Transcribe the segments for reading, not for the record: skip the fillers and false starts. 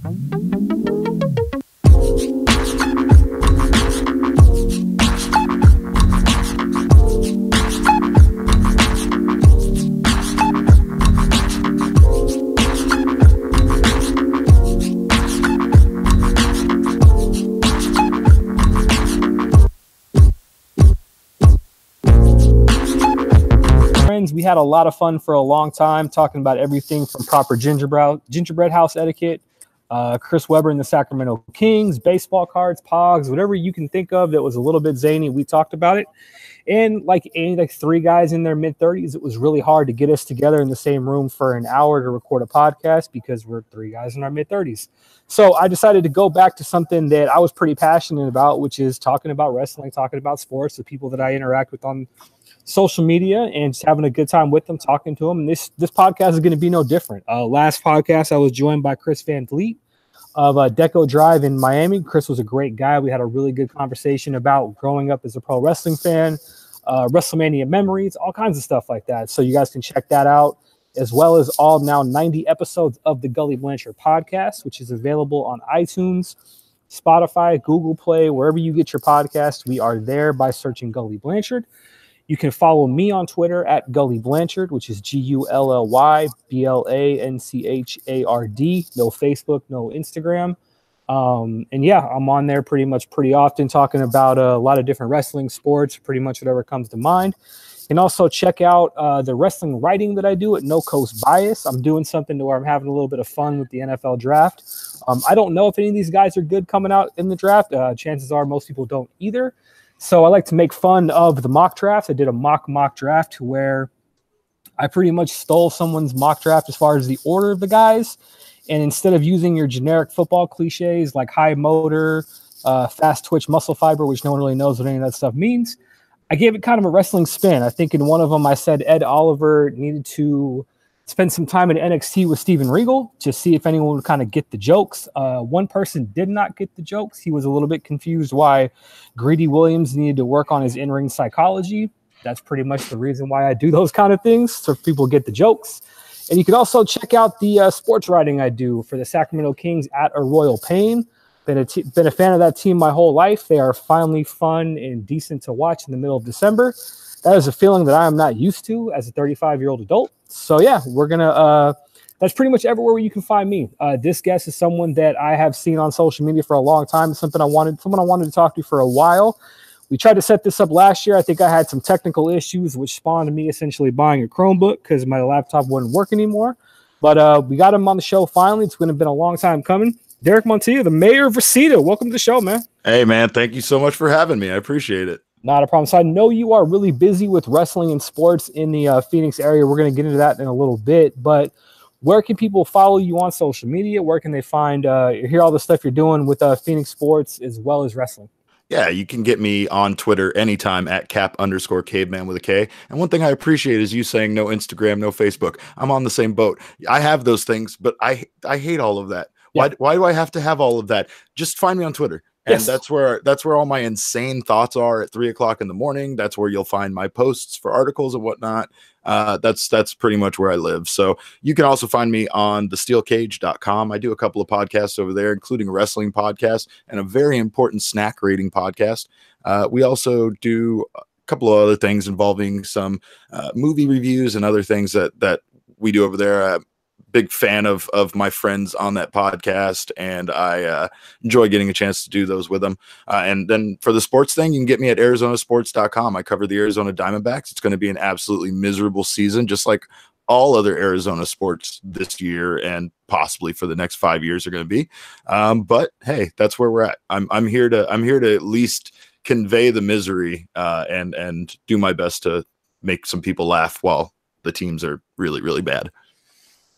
We had a lot of fun for a long time talking about everything from proper gingerbread house etiquette, Chris Webber and the Sacramento Kings, baseball cards, pogs, whatever you can think of that was a little bit zany. We talked about it. And like three guys in their mid-30s, it was really hard to get us together in the same room for an hour to record a podcast because we're three guys in our mid-30s. So I decided to go back to something that I was pretty passionate about, which is talking about wrestling, talking about sports, the people that I interact with on social media, and just having a good time with them, talking to them. And this podcast is going to be no different. Last podcast, I was joined by Chris Van Vliet of Deco Drive in Miami. Chris was a great guy. We had a really good conversation about growing up as a pro wrestling fan, WrestleMania memories, all kinds of stuff like that. So you guys can check that out, as well as all now 90 episodes of the Gully Blanchard podcast, which is available on iTunes, Spotify, Google Play, wherever you get your podcast. We are there by searching Gully Blanchard. You can follow me on Twitter at Gully Blanchard, which is GULLYBLANCHARD. No Facebook, no Instagram. And yeah, I'm on there pretty often talking about a lot of different wrestling sports, pretty much whatever comes to mind. And also check out the wrestling writing that I do at No Coast Bias. I'm doing something to where I'm having a little bit of fun with the NFL draft. I don't know if any of these guys are good coming out in the draft. Chances are most people don't either. So I like to make fun of the mock drafts. I did a mock draft where I pretty much stole someone's mock draft as far as the order of the guys. And instead of using your generic football cliches like high motor, fast twitch muscle fiber, which no one really knows what any of that stuff means, I gave it kind of a wrestling spin. I think in one of them I said Ed Oliver needed to spend some time at NXT with Steven Regal to see if anyone would kind of get the jokes. One person did not get the jokes. He was a little bit confused why Greedy Williams needed to work on his in-ring psychology. That's pretty much the reason why I do those kind of things, so people get the jokes. And you can also check out the sports writing I do for the Sacramento Kings at A Royal Pain. Been a fan of that team my whole life. They are finally fun and decent to watch in the middle of December. That is a feeling that I am not used to as a 35-year-old adult. So yeah, we're going to, that's pretty much everywhere where you can find me. This guest is someone that I have seen on social media for a long time. Someone I wanted to talk to for a while. We tried to set this up last year. I think I had some technical issues, which spawned me essentially buying a Chromebook because my laptop wouldn't work anymore. But we got him on the show finally. It's going to have been a long time coming. Derek Montilla, the mayor of Reseda. Welcome to the show, man. Hey, man. Thank you so much for having me. I appreciate it. Not a problem. So I know you are really busy with wrestling and sports in the Phoenix area. We're going to get into that in a little bit. But where can people follow you on social media? Where can they find hear all the stuff you're doing with Phoenix sports as well as wrestling? Yeah, you can get me on Twitter anytime at cap_caveman with a K. And one thing I appreciate is you saying no Instagram, no Facebook. I'm on the same boat. I have those things, but I hate all of that. Yeah. Why do I have to have all of that? Just find me on Twitter. And yes, that's where all my insane thoughts are at 3:00 in the morning. That's where you'll find my posts for articles and whatnot. That's pretty much where I live. So you can also find me on thesteelcage.com. I do a couple of podcasts over there, including a wrestling podcast and a very important snack rating podcast. We also do a couple of other things involving some movie reviews and other things that we do over there. Big fan of my friends on that podcast, and I enjoy getting a chance to do those with them. And then for the sports thing, you can get me at arizonasports.com. I cover the Arizona Diamondbacks. It's going to be an absolutely miserable season, just like all other Arizona sports this year and possibly for the next 5 years are going to be. But hey, that's where we're at. I'm here to at least convey the misery and do my best to make some people laugh while the teams are really, really bad.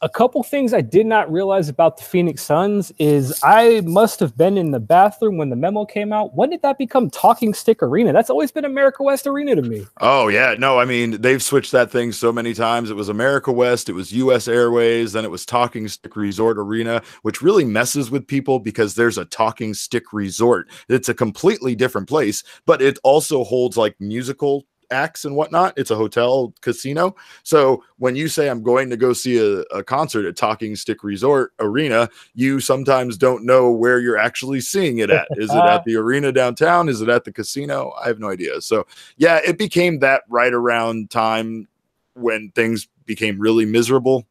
A couple things I did not realize about the Phoenix Suns is I must have been in the bathroom when the memo came out. When did that become Talking Stick Arena? That's always been America West Arena to me. Oh, yeah. No, I mean, they've switched that thing so many times. It was America West, it was US Airways, then it was Talking Stick Resort Arena, which really messes with people because there's a Talking Stick Resort. It's a completely different place, but it also holds like musical acts and whatnot. It's a hotel casino. So when you say I'm going to go see a concert at Talking Stick Resort Arena, you sometimes don't know where you're actually seeing it at. Is it at the arena downtown? Is it at the casino? I have no idea. So yeah, it became that right around time when things became really miserable.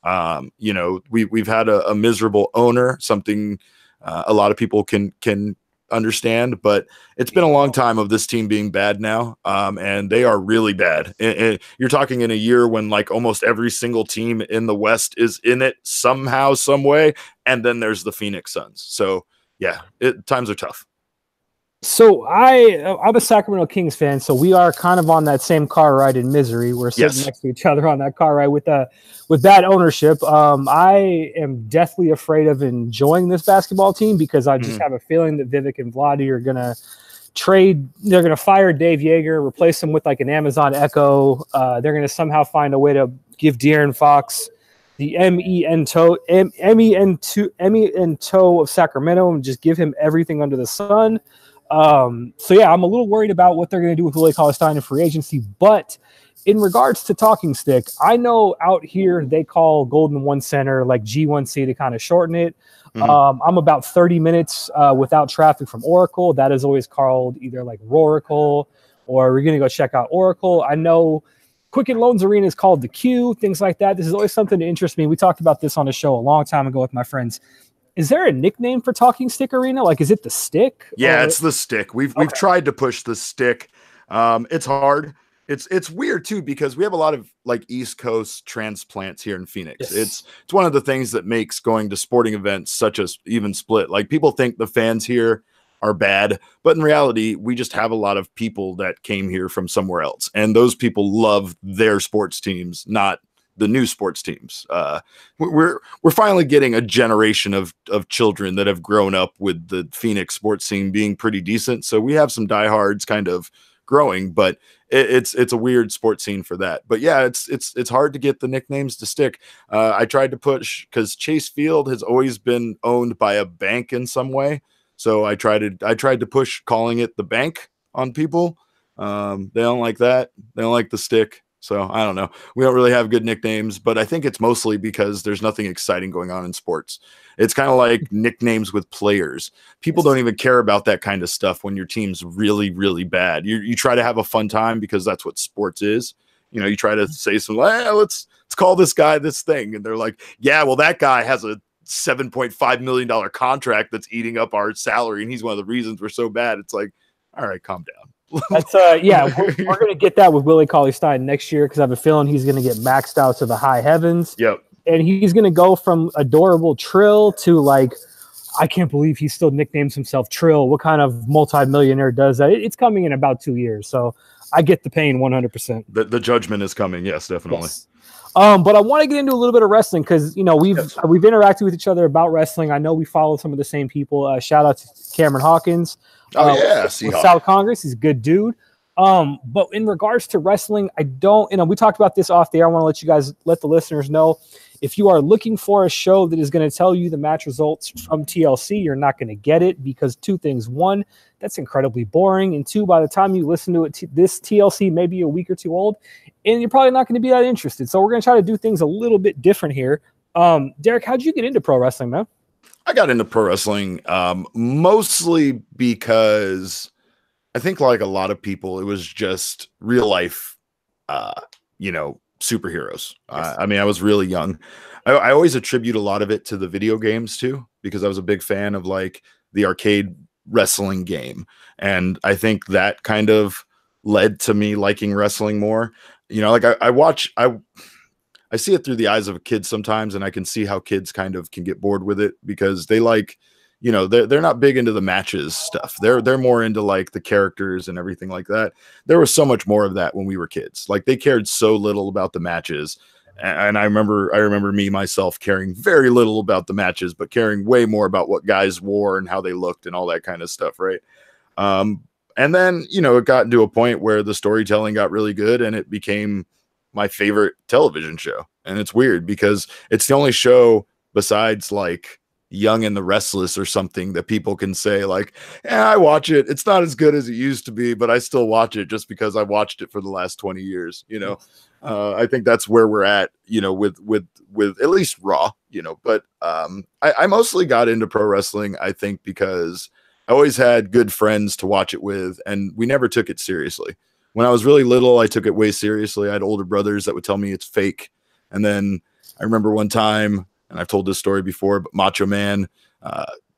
You know, we've had a miserable owner, something a lot of people can understand, but it's been a long time of this team being bad now, and they are really bad. And you're talking in a year when like almost every single team in the West is in it somehow, some way, and then there's the Phoenix Suns. So yeah, times are tough. So I'm a Sacramento Kings fan, so we are kind of on that same car ride in misery. We're sitting next to each other on that car ride with bad ownership. I am deathly afraid of enjoying this basketball team because I just have a feeling that Vivek and Vlade are gonna trade. They're gonna fire Dave Yeager, replace him with like an Amazon Echo. They're gonna somehow find a way to give De'Aaron Fox the MEN-TO of Sacramento and just give him everything under the sun. So yeah, I'm a little worried about what they're going to do with Willie Cauley-Stein in free agency, but in regards to Talking Stick, I know out here they call Golden One Center like G1C to kind of shorten it. I'm about 30 minutes without traffic from Oracle. That is always called either like Roracle, or we're going to go check out Oracle. I know Quicken Loans Arena is called the Q, things like that. This is always something to interest me. We talked about this on a show a long time ago with my friends. Is there a nickname for Talking Stick Arena? Like, is it the Stick? Yeah, it's the Stick. We've tried to push the Stick. It's hard. It's weird too because we have a lot of like East Coast transplants here in Phoenix. Yes. It's one of the things that makes going to sporting events such as even split. Like people think the fans here are bad, but in reality, we just have a lot of people that came here from somewhere else, and those people love their sports teams, not the new sports teams. We're finally getting a generation of children that have grown up with the Phoenix sports scene being pretty decent. So we have some diehards kind of growing, but it's a weird sports scene for that. But yeah, it's hard to get the nicknames to stick. I tried to push because Chase Field has always been owned by a bank in some way. So I tried to push calling it the Bank on people. They don't like that. They don't like the Stick. So I don't know. We don't really have good nicknames, but I think it's mostly because there's nothing exciting going on in sports. It's kind of like nicknames with players. People don't even care about that kind of stuff when your team's really, really bad. You try to have a fun time because that's what sports is. You know, you try to say something like, let's call this guy this thing. And they're like, yeah, well, that guy has a $7.5 million contract that's eating up our salary. And he's one of the reasons we're so bad. It's like, all right, calm down. That's yeah, we're going to get that with Willie Cauley-Stein next year because I have a feeling he's going to get maxed out to the high heavens. Yep. And he's going to go from adorable Trill to like, I can't believe he still nicknames himself Trill. What kind of multimillionaire does that? It's coming in about 2 years. So I get the pain 100%. The judgment is coming. Yes, definitely. Yes. But I want to get into a little bit of wrestling because, you know, we've interacted with each other about wrestling. I know we follow some of the same people. Shout out to Cameron Hawkins. With South Congress. He's a good dude. But in regards to wrestling, I don't, we talked about this off the air. I want to let the listeners know, if you are looking for a show that is going to tell you the match results from TLC, you're not going to get it because two things. One, that's incredibly boring. And two, by the time you listen to it, this TLC may be a week or two old, and you're probably not going to be that interested. So we're going to try to do things a little bit different here. Derek, how'd you get into pro wrestling, man? I got into pro wrestling mostly because I think like a lot of people, it was just real life, superheroes. Yes. I mean, I was really young. I always attribute a lot of it to the video games too, because I was a big fan of like the arcade wrestling game. And I think that kind of led to me liking wrestling more. You know, like I see it through the eyes of a kid sometimes, and I can see how kids kind of can get bored with it because they like, you know, they're not big into the matches stuff. They're more into like the characters and everything like that. There was so much more of that when we were kids. Like they cared so little about the matches. And I remember me myself caring very little about the matches, but caring way more about what guys wore and how they looked and all that kind of stuff. Right. And then, you know, it got into a point where the storytelling got really good and it became my favorite television show. And it's weird because it's the only show besides like Young and the Restless or something that people can say like, I watch it. It's not as good as it used to be, but I still watch it just because I watched it for the last 20 years. I think that's where we're at, with at least Raw, but I mostly got into pro wrestling, I think, because I always had good friends to watch it with, and we never took it seriously. When I was really little, I took it way seriously. I had older brothers that would tell me it's fake. And then I remember one time, and I've told this story before, but Macho Man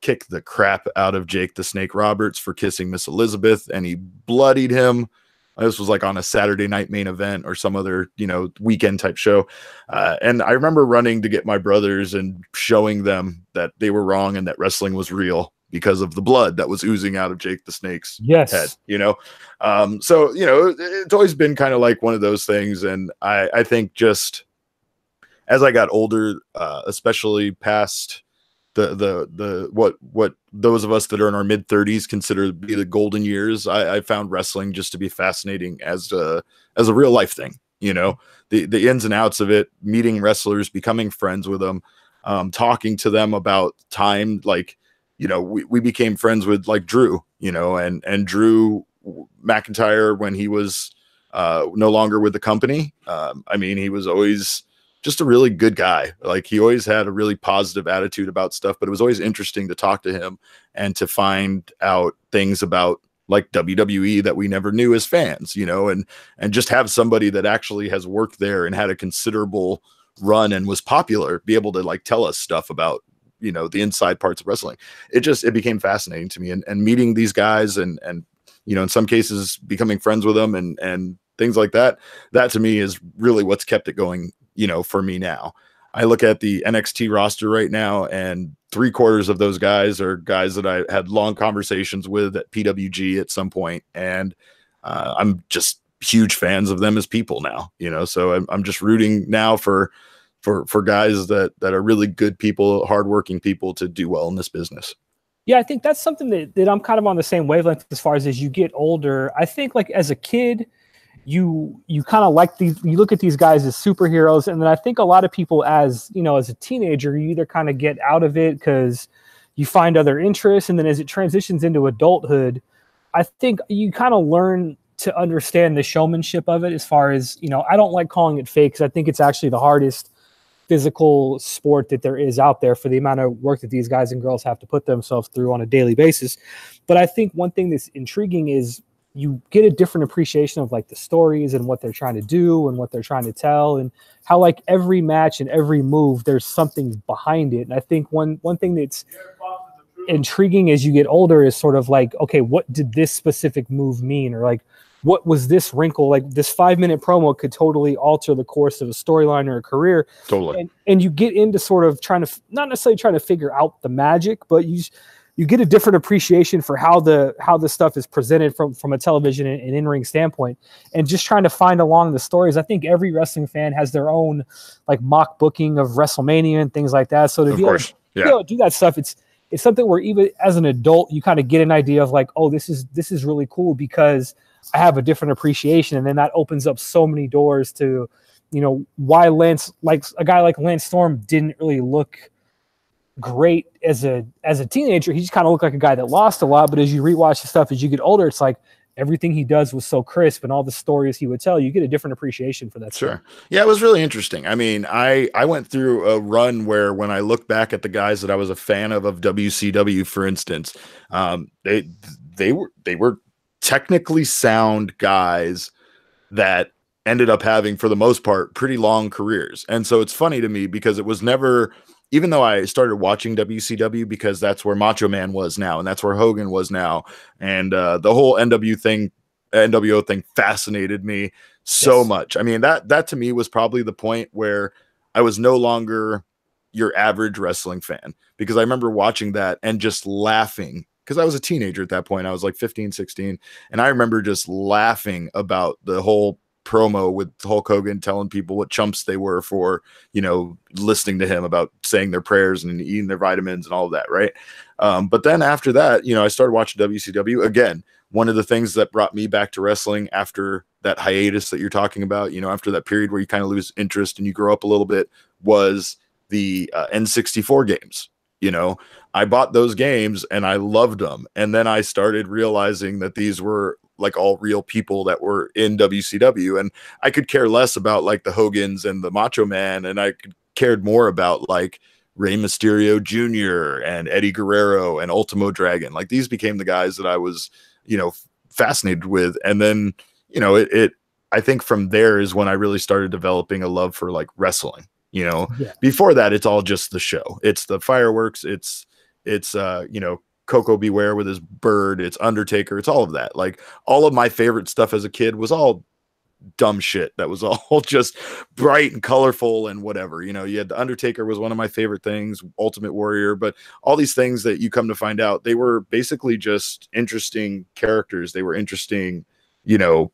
kicked the crap out of Jake the Snake Roberts for kissing Miss Elizabeth, and he bloodied him. This was like on a Saturday night main event or some other, weekend type show. And I remember running to get my brothers and showing them that they were wrong and that wrestling was real because of the blood that was oozing out of Jake the Snake's head, So, it's always been kind of like one of those things. And I think just as I got older, especially past what those of us that are in our mid 30s consider to be the golden years, I found wrestling just to be fascinating as a real life thing. The ins and outs of it, meeting wrestlers, becoming friends with them, talking to them about time. Like, we became friends with like Drew, and Drew McIntyre when he was no longer with the company. He was always just a really good guy. Like, he always had a really positive attitude about stuff, but it was always interesting to talk to him and to find out things about like WWE that we never knew as fans, and just have somebody that actually has worked there and had a considerable run and was popular, be able to like tell us stuff about, the inside parts of wrestling. It became fascinating to me, and meeting these guys and, in some cases becoming friends with them and things like that to me is really what's kept it going, for me now. I look at the NXT roster right now, and 3/4 of those guys are guys that I had long conversations with at PWG at some point. And I'm just huge fans of them as people now, so I'm just rooting now for guys that are really good people, hardworking people to do well in this business. Yeah, I think that's something that I'm kind of on the same wavelength as far as you get older. I think like as a kid, you kind of like you look at these guys as superheroes. And then I think a lot of people as a teenager, you either kind of get out of it because you find other interests. And then as it transitions into adulthood, I think you kind of learn to understand the showmanship of it as far as, I don't like calling it fake because I think it's actually the hardest physical sport that there is out there for the amount of work that these guys and girls have to put themselves through on a daily basis. But I think one thing that's intriguing is you get a different appreciation of like the stories and what they're trying to do and what they're trying to tell, and how like every match and every move, there's something behind it. And I think one thing that's intriguing as you get older is sort of like, okay, what did this specific move mean? Or like, what was this wrinkle? Like this 5-minute promo could totally alter the course of a storyline or a career. Totally. And you get into sort of trying to, not necessarily trying to figure out the magic, but you get a different appreciation for how the stuff is presented from a television and in-ring standpoint, and just trying to find along the stories. I think every wrestling fan has their own like mock booking of WrestleMania and things like that. So to be able to do that stuff, it's something where even as an adult, you kind of get an idea of like, oh, this is really cool because I have a different appreciation. And then that opens up so many doors to, why a guy like Lance Storm didn't really look great as a teenager. He just kind of looked like a guy that lost a lot. But as you rewatch the stuff as you get older, it's like everything he does was so crisp, and all the stories he would tell, you get a different appreciation for that. Sure. Stuff. Yeah, it was really interesting. I mean, I went through a run where when I look back at the guys that I was a fan of WCW, for instance, they were technically sound guys that ended up having, for the most part, pretty long careers. And so it's funny to me because it was never, even though I started watching WCW because that's where Macho Man was now, and that's where Hogan was now, and the whole NWO thing fascinated me so much. I mean, that to me was probably the point where I was no longer your average wrestling fan, because I remember watching that and just laughing, because I was a teenager at that point. I was like 15, 16, and I remember just laughing about the whole promo with Hulk Hogan telling people what chumps they were for, listening to him about saying their prayers and eating their vitamins and all of that, right? But then after that, I started watching WCW again. One of the things that brought me back to wrestling after that hiatus that you're talking about, after that period where you kind of lose interest and you grow up a little bit, was the N64 games. You know, I bought those games and I loved them. And then I started realizing that these were like all real people that were in WCW. And I could care less about like the Hogans and the Macho Man. And I cared more about like Rey Mysterio Jr. and Eddie Guerrero and Ultimo Dragon. Like these became the guys that I was, you know, fascinated with. And then, you know, I think from there is when I really started developing a love for like wrestling. You know, before that, it's all just the show. It's the fireworks. It's you know, Coco Beware with his bird. It's Undertaker. It's all of that. Like all of my favorite stuff as a kid was all dumb shit. That was all just bright and colorful and whatever. You know, you had the Undertaker was one of my favorite things, Ultimate Warrior, but all these things that you come to find out, they were basically just interesting characters. They were interesting, you know,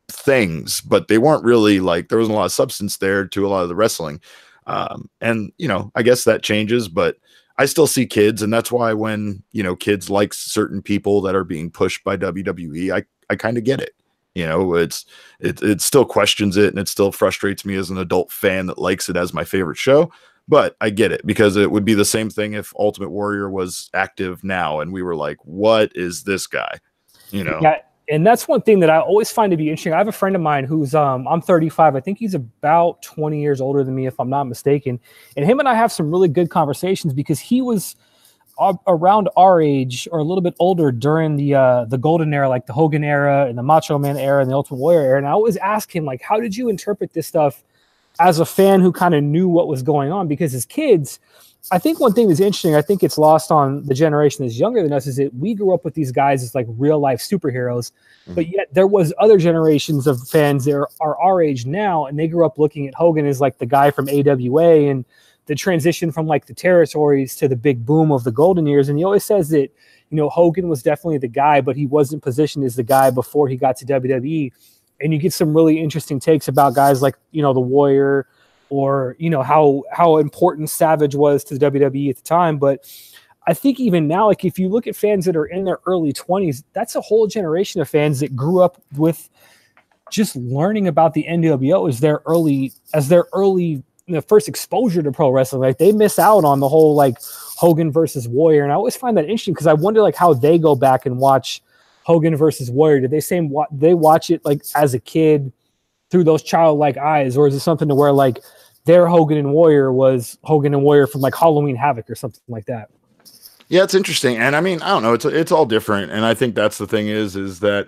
things, but they weren't really like, there wasn't a lot of substance there to a lot of the wrestling. And you know, I guess that changes, but I still see kids, and that's why when, you know, kids like certain people that are being pushed by WWE, I kind of get it. You know, it still questions it, and it still frustrates me as an adult fan that likes it as my favorite show. But I get it, because it would be the same thing if Ultimate Warrior was active now and we were like, what is this guy? You know? Yeah. And that's one thing that I always find to be interesting. I have a friend of mine who's, I'm 35. I think he's about 20 years older than me, if I'm not mistaken. And him and I have some really good conversations because he was around our age or a little bit older during the golden era, like the Hogan era and the Macho Man era and the Ultimate Warrior era. And I always ask him, like, how did you interpret this stuff as a fan who kind of knew what was going on? Because as kids, I think one thing that's interesting, I think it's lost on the generation that's younger than us, is that we grew up with these guys as like real life superheroes, but yet there was other generations of fans that are our age now, and they grew up looking at Hogan as like the guy from AWA and the transition from like the territories to the big boom of the golden years. And he always says that, you know, Hogan was definitely the guy, but he wasn't positioned as the guy before he got to WWE. And you get some really interesting takes about guys like, you know, the Warrior, or, you know, how important Savage was to the WWE at the time. But I think even now, like if you look at fans that are in their early 20s, that's a whole generation of fans that grew up with just learning about the NWO as their early you know, first exposure to pro wrestling. Like they miss out on the whole like Hogan versus Warrior. And I always find that interesting because I wonder like how they go back and watch Hogan versus Warrior. Did they watch it like as a kid through those childlike eyes, or is it something to where like their Hogan and Warrior was Hogan and Warrior from like Halloween Havoc or something like that? Yeah, it's interesting. And I mean, I don't know, it's all different. And I think that's the thing is that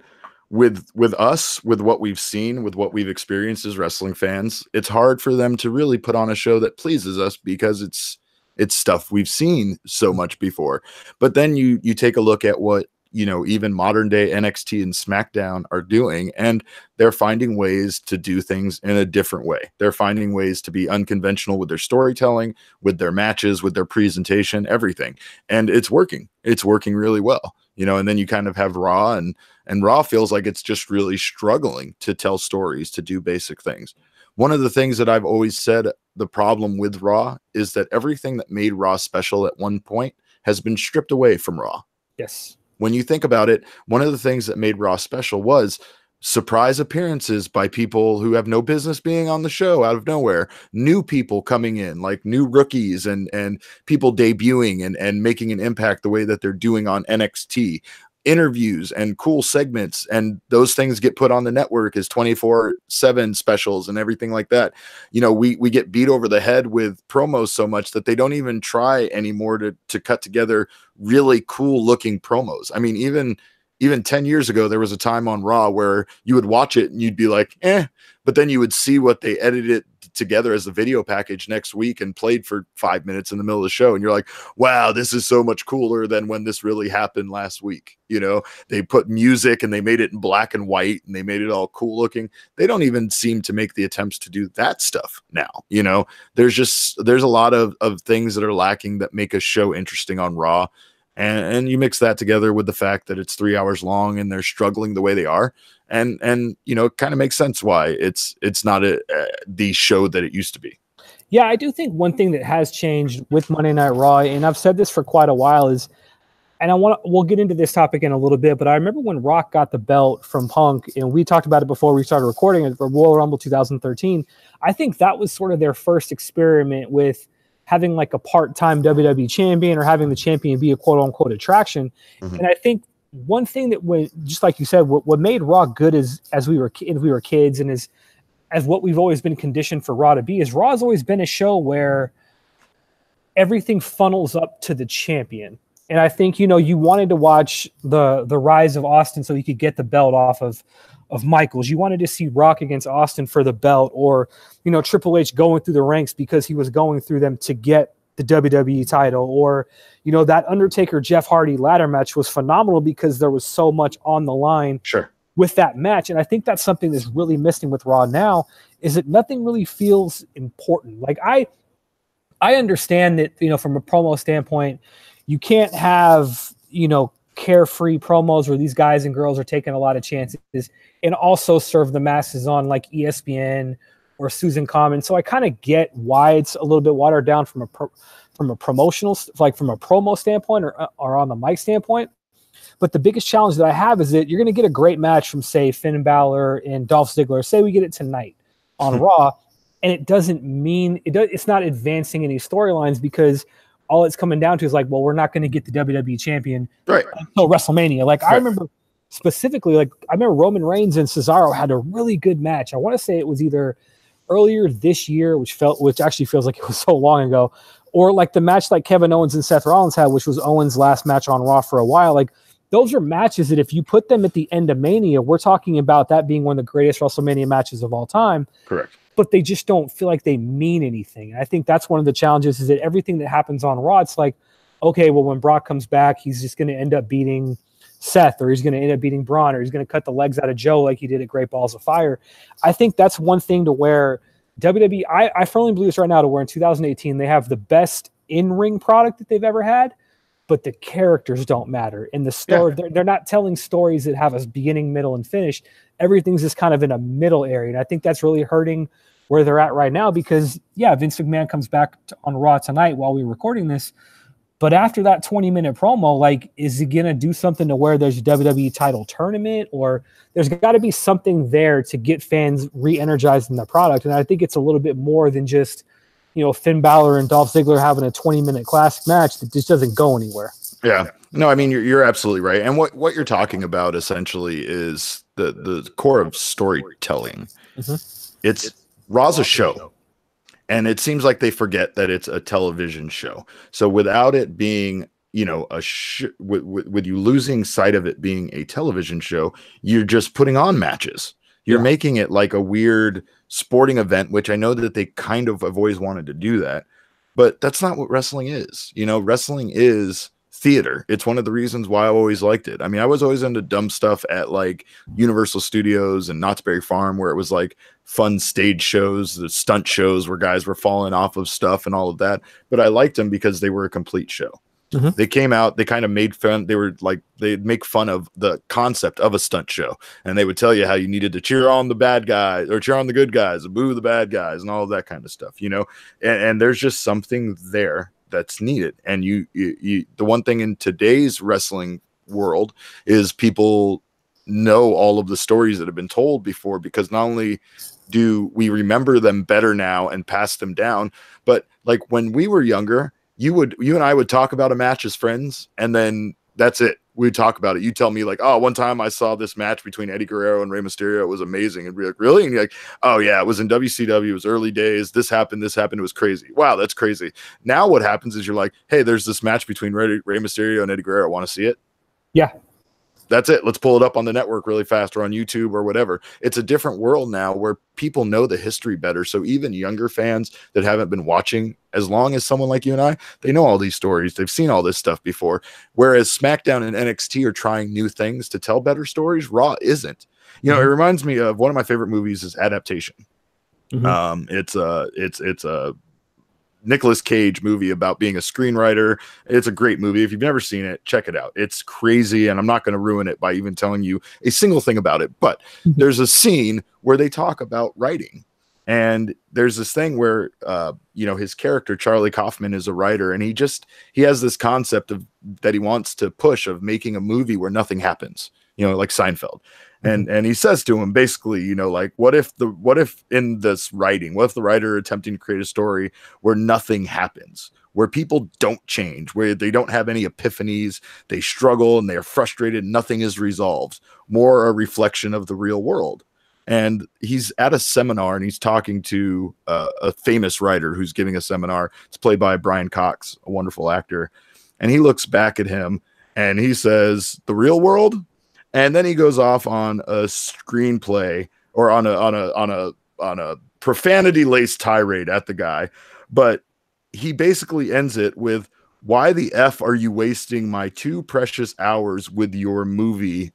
with us, with what we've seen, with what we've experienced as wrestling fans, it's hard for them to really put on a show that pleases us because it's stuff we've seen so much before. But then you take a look at what, you know, even modern day NXT and SmackDown are doing, and they're finding ways to do things in a different way. They're finding ways to be unconventional with their storytelling, with their matches, with their presentation, everything. And it's working. It's working really well, you know. And then you kind of have Raw, and Raw feels like it's just really struggling to tell stories, to do basic things. One of the things that I've always said, the problem with Raw is that everything that made Raw special at one point has been stripped away from Raw. Yes. When you think about it, one of the things that made Raw special was surprise appearances by people who have no business being on the show out of nowhere, new people coming in, like new rookies and people debuting and making an impact the way that they're doing on NXT. Interviews and cool segments, and those things get put on the network as 24/7 specials and everything like that. You know, we get beat over the head with promos so much that they don't even try anymore to cut together really cool looking promos. I mean, even 10 years ago, there was a time on Raw where you would watch it and you'd be like, but then you would see what they edited together as a video package next week and played for 5 minutes in the middle of the show. And you're like, wow, this is so much cooler than when this really happened last week. You know, they put music and they made it in black and white and they made it all cool looking. They don't even seem to make the attempts to do that stuff now. You know, there's a lot of things that are lacking that make a show interesting on Raw. And you mix that together with the fact that it's 3 hours long and they're struggling the way they are. And you know, it kind of makes sense why it's not the show that it used to be. Yeah, I do think one thing that has changed with Monday Night Raw, and I've said this for quite a while, is, and we'll get into this topic in a little bit, but I remember when Rock got the belt from Punk, and we talked about it before we started recording it for Royal Rumble 2013. I think that was sort of their first experiment with having like a part-time WWE champion or having the champion be a quote-unquote attraction. And I think one thing that just like you said, what made Raw good is as we were kids and as what we've always been conditioned for Raw to be, is Raw has always been a show where everything funnels up to the champion. And I think, you wanted to watch the rise of Austin so he could get the belt off of Michaels. You wanted to see Rock against Austin for the belt, or, Triple H going through the ranks because he was going through them to get the WWE title, or, that Undertaker Jeff Hardy ladder match was phenomenal because there was so much on the line with that match. And I think that's something that's really missing with Raw now, is that nothing really feels important. Like I understand that, from a promo standpoint, you can't have, carefree promos where these guys and girls are taking a lot of chances and also serve the masses on like ESPN or Susan Common. So I kind of get why it's a little bit watered down from a promotional, like from a promo standpoint or on the mic standpoint. But the biggest challenge that I have is that you're going to get a great match from, say, Finn Balor and Dolph Ziggler. Say we get it tonight on Raw, and it doesn't mean it's not advancing any storylines, because all it's coming down to is like, well, we're not going to get the WWE champion until WrestleMania. Like I remember specifically, I remember Roman Reigns and Cesaro had a really good match. I want to say it was either earlier this year, which actually feels like it was so long ago, or like the match like Kevin Owens and Seth Rollins had, which was Owens' last match on Raw for a while. Like those are matches that if you put them at the end of Mania, we're talking about that being one of the greatest WrestleMania matches of all time. Correct. But they just don't feel like they mean anything. And I think that's one of the challenges, is that everything that happens on Raw, it's like, okay, well, when Brock comes back, he's just going to end up beating Seth, or he's going to end up beating Braun, or he's going to cut the legs out of Joe like he did at Great Balls of Fire. I think that's one thing to where WWE, I firmly believe this right now, to where in 2018, they have the best in-ring product that they've ever had, but the characters don't matter. And the story, they're not telling stories that have a beginning, middle, and finish. Everything's just kind of in a middle area. And I think that's really hurting where they're at right now, because Vince McMahon comes back on Raw tonight while we're recording this. But after that 20-minute promo, like, is he going to do something to where there's a WWE title tournament, or there's got to be something there to get fans re-energized in the product? And I think it's a little bit more than just, Finn Balor and Dolph Ziggler having a 20-minute classic match that just doesn't go anywhere. Yeah. No, I mean, you're absolutely right. And what you're talking about essentially is the core of storytelling. It's Raw's a show, and it seems like they forget that it's a television show. So without it being, with you losing sight of it being a television show, you're just putting on matches. You're making it like a weird sporting event, which I know that they kind of have always wanted to do that, but that's not what wrestling is. Wrestling is theater. It's one of the reasons why I always liked it. I mean, I was always into dumb stuff at like Universal Studios and Knott's Berry Farm, where it was like fun stage shows, the stunt shows where guys were falling off of stuff and all of that. But I liked them because they were a complete show. They came out, they kind of made fun. They were like, they'd make fun of the concept of a stunt show, and they would tell you how you needed to cheer on the bad guys or cheer on the good guys, boo the bad guys, and all of that kind of stuff, and there's just something there that's needed. And you the one thing in today's wrestling world is people know all of the stories that have been told before, because not only do we remember them better now and pass them down, but like when we were younger, you and I would talk about a match as friends, and then that's it. We'd talk about it. You tell me like, oh, one time I saw this match between Eddie Guerrero and Rey Mysterio. It was amazing. And be like, really? And you're like, oh yeah, it was in WCW. It was early days. This happened. It was crazy. Wow, that's crazy. Now what happens is you're like, hey, there's this match between Rey Mysterio and Eddie Guerrero. Want to see it? Yeah. That's it. Let's pull it up on the network really fast, or on YouTube or whatever. It's a different world now where people know the history better. So even younger fans that haven't been watching as long as someone like you and I, they know all these stories. They've seen all this stuff before. Whereas SmackDown and NXT are trying new things to tell better stories. Raw isn't. It reminds me of one of my favorite movies is Adaptation. It's a Nicolas Cage movie about being a screenwriter. It's a great movie. If you've never seen it, check it out. It's crazy, and I'm not going to ruin it by even telling you a single thing about it. But there's a scene where they talk about writing, and there's this thing where his character Charlie Kaufman is a writer, and he has this concept of that he wants to push of making a movie where nothing happens, like Seinfeld. And he says to him basically, you know, like, what if in this writing, what if the writer attempting to create a story where nothing happens, where people don't change, where they don't have any epiphanies, they struggle and they're frustrated, nothing is resolved, more a reflection of the real world. And he's at a seminar and he's talking to a famous writer who's giving a seminar. It's played by Brian Cox, a wonderful actor. And he looks back at him and he says, "The real world?" And then he goes off on a screenplay or on a profanity-laced tirade at the guy. But he basically ends it with, "Why the F are you wasting my 2 precious hours with your movie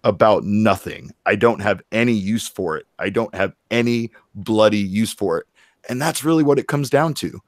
about nothing? I don't have any use for it. I don't have any bloody use for it." And that's really what it comes down to.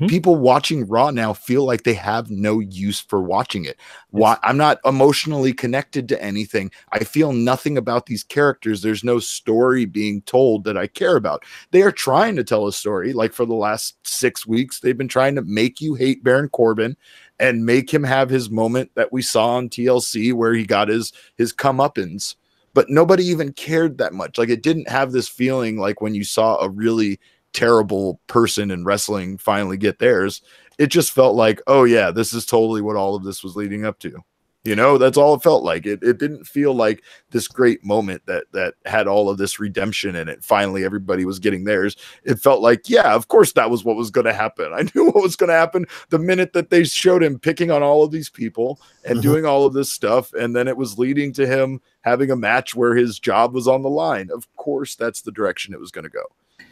People watching Raw now feel like they have no use for watching it. Why? I'm not emotionally connected to anything. I feel nothing about these characters. There's no story being told that I care about. They are trying to tell a story. Like for the last 6 weeks, they've been trying to make you hate Baron Corbin and make him have his moment that we saw on TLC where he got his comeuppance. But nobody even cared that much. Like, it didn't have this feeling like when you saw a really terrible person in wrestling finally get theirs. It just felt like, oh yeah, this is totally what all of this was leading up to. You know, that's all it felt like. It didn't feel like this great moment that had all of this redemption in it. Finally, everybody was getting theirs. It felt like, yeah, of course that was what was going to happen. I knew what was going to happen the minute that they showed him picking on all of these people and doing all of this stuff. And then it was leading to him having a match where his job was on the line. Of course, that's the direction it was going to go.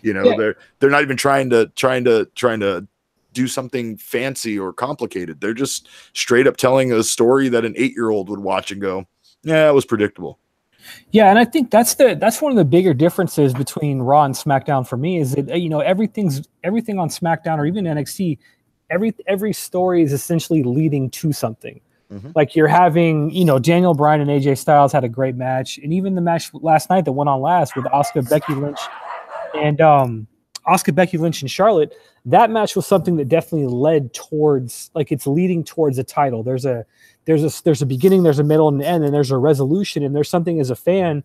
You know, they're not even trying to do something fancy or complicated. They're just straight up telling a story that an 8-year-old would watch and go, yeah, it was predictable. Yeah, and I think that's one of the bigger differences between Raw and SmackDown for me is that, you know, everything on SmackDown or even NXT, every story is essentially leading to something. Like you're having, you know, Daniel Bryan and AJ Styles had a great match, and even the match last night that went on last with Asuka, Becky Lynch, and Becky Lynch and Charlotte, that match was something that definitely led towards, like, it's leading towards a title. There's a beginning, there's a middle and an end, and there's a resolution, and there's something as a fan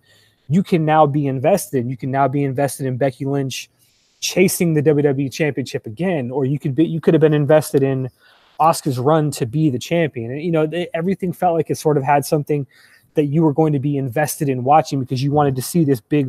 you can now be invested in. You can now be invested in Becky Lynch chasing the WWE Championship again, or you could have been invested in Asuka's run to be the champion. And, you know, everything felt like it sort of had something that you were going to be invested in watching because you wanted to see this big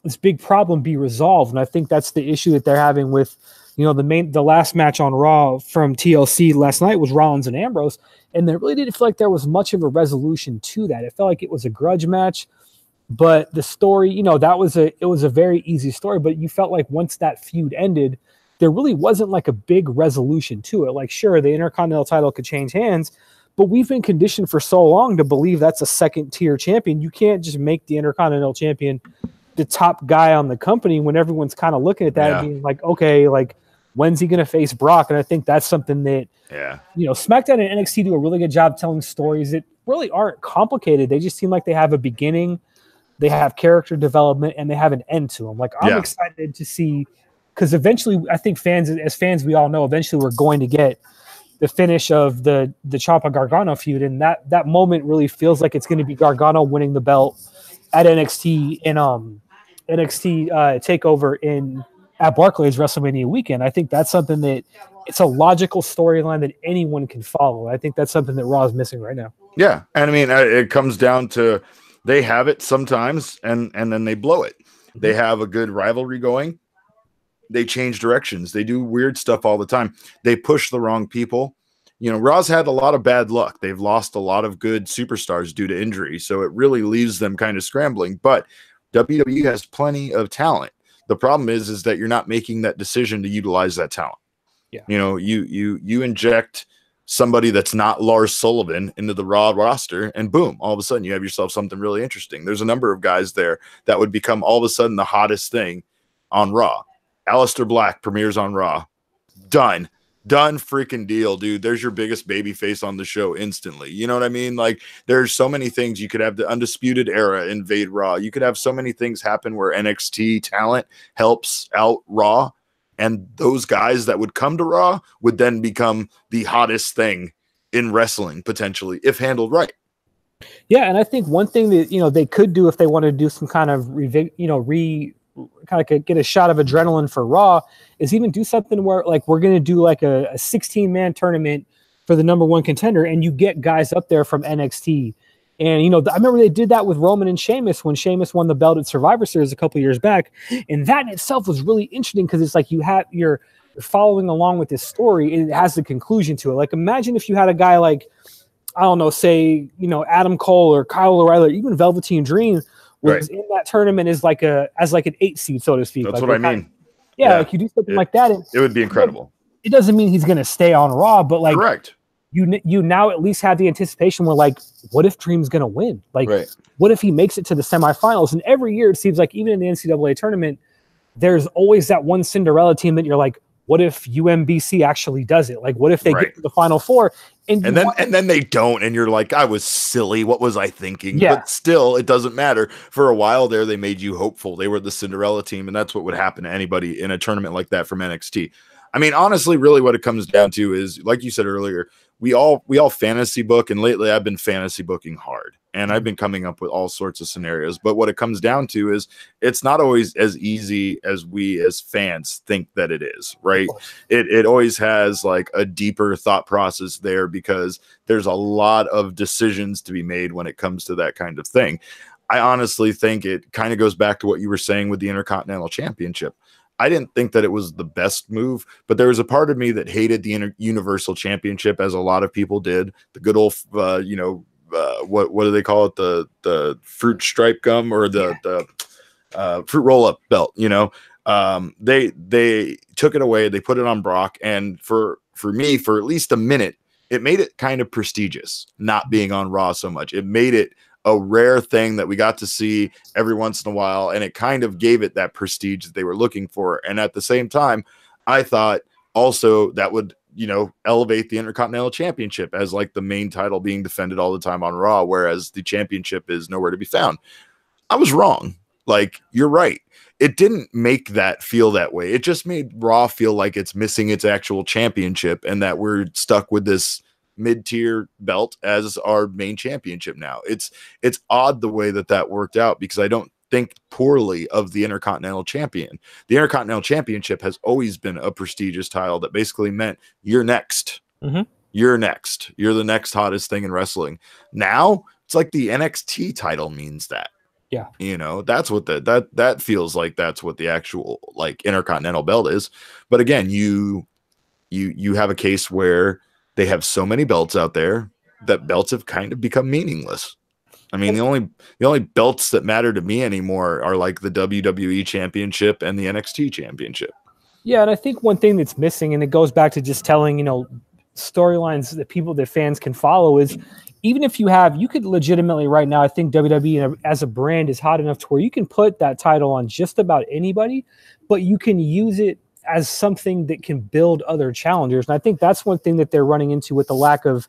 this big problem be resolved. And I think that's the issue that they're having with, you know, the last match on Raw from TLC last night was Rollins and Ambrose. And there really didn't feel like there was much of a resolution to that. It felt like it was a grudge match, but the story, you know, it was a very easy story, but you felt like once that feud ended, there really wasn't like a big resolution to it. Like, sure, the Intercontinental title could change hands, but we've been conditioned for so long to believe that's a second tier champion. You can't just make the Intercontinental champion the top guy on the company when everyone's kind of looking at that and being like, okay, like, when's he going to face Brock? And I think that's something that, you know, SmackDown and NXT do a really good job telling stories that really aren't complicated. They just seem like they have a beginning, they have character development, and they have an end to them. Like, I'm excited to see, because eventually, I think as fans, we all know eventually we're going to get the finish of the Ciampa Gargano feud, and that moment really feels like it's going to be Gargano winning the belt at NXT in NXT takeover at Barclays WrestleMania weekend. I think that's something that it's a logical storyline that anyone can follow. I think that's something that Raw is missing right now. Yeah, and I mean, it comes down to they have it sometimes, and then they blow it. They have a good rivalry going. They change directions. They do weird stuff all the time. They push the wrong people. You know, Raw's had a lot of bad luck. They've lost a lot of good superstars due to injury, so it really leaves them kind of scrambling. But WWE has plenty of talent. The problem is that you're not making that decision to utilize that talent. Yeah. You know, you inject somebody that's not Lars Sullivan into the Raw roster, and boom, all of a sudden you have yourself something really interesting. There's a number of guys there that would become all of a sudden the hottest thing on Raw. Aleister Black premieres on Raw. Done freaking deal, dude. There's your biggest baby face on the show instantly. You know what I mean? Like, there's so many things. You could have the Undisputed Era invade Raw. You could have so many things happen where NXT talent helps out Raw, and those guys that would come to Raw would then become the hottest thing in wrestling, potentially, if handled right. Yeah, and I think one thing that they could do if they want to do some kind of kind of get a shot of adrenaline for Raw is even do something where like we're going to do like a 16-man tournament for the number one contender, and you get guys up there from NXT. And I remember they did that with Roman and Sheamus when Sheamus won the belt at Survivor Series a couple years back, and that in itself was really interesting because it's like you're following along with this story, and it has a conclusion to it. Like imagine if you had a guy like, I don't know, say, Adam Cole or Kyle O'Reilly, or even Velveteen Dream was in that tournament as like an 8 seed, so to speak. That's like what I mean. Like you do something like that. It would be incredible. It doesn't mean he's going to stay on Raw, but like, correct. You now at least have the anticipation where like, what if Dream's going to win? Like, what if he makes it to the semifinals? And every year it seems like even in the NCAA tournament, there's always that one Cinderella team that you're like, what if UMBC actually does it? Like, what if they get to the Final Four? And then they don't, and you're like, I was silly. What was I thinking? Yeah. But still, it doesn't matter. For a while there, they made you hopeful. They were the Cinderella team, and that's what would happen to anybody in a tournament like that from NXT. I mean, honestly, really what it comes down to is, like you said earlier, we all fantasy book, and lately I've been fantasy booking hard, and I've been coming up with all sorts of scenarios. But what it comes down to is it's not always as easy as we as fans think that it is, right? It always has like a deeper thought process there because there's a lot of decisions to be made when it comes to that kind of thing. I honestly think it kind of goes back to what you were saying with the Intercontinental Championship. I didn't think that it was the best move, but there was a part of me that hated the Universal Championship, as a lot of people did. The good old, what do they call it? The fruit stripe gum or the fruit roll up belt. They took it away. They put it on Brock, and for me, for at least a minute, it made it kind of prestigious not being on Raw so much. It made it a rare thing that we got to see every once in a while, and it kind of gave it that prestige that they were looking for. And at the same time, I thought also that would, elevate the Intercontinental Championship as like the main title being defended all the time on Raw, whereas the championship is nowhere to be found. I was wrong. Like, you're right. It didn't make that feel that way. It just made Raw feel like it's missing its actual championship and that we're stuck with this mid-tier belt as our main championship now. It's odd the way that worked out, because I don't think poorly of the Intercontinental Champion. The Intercontinental Championship has always been a prestigious title that basically meant you're next. Mm-hmm. You're next. You're the next hottest thing in wrestling. Now it's like the NXT title means that. Yeah. That's what that feels like. That's what the actual like Intercontinental belt is. But again, you have a case where they have so many belts out there that belts have kind of become meaningless. I mean, the only belts that matter to me anymore are like the WWE Championship and the NXT Championship. Yeah, and I think one thing that's missing, and it goes back to just telling, storylines that fans can follow, is even if you could legitimately right now, I think WWE as a brand is hot enough to where you can put that title on just about anybody, but you can use it as something that can build other challengers. And I think that's one thing that they're running into with the lack of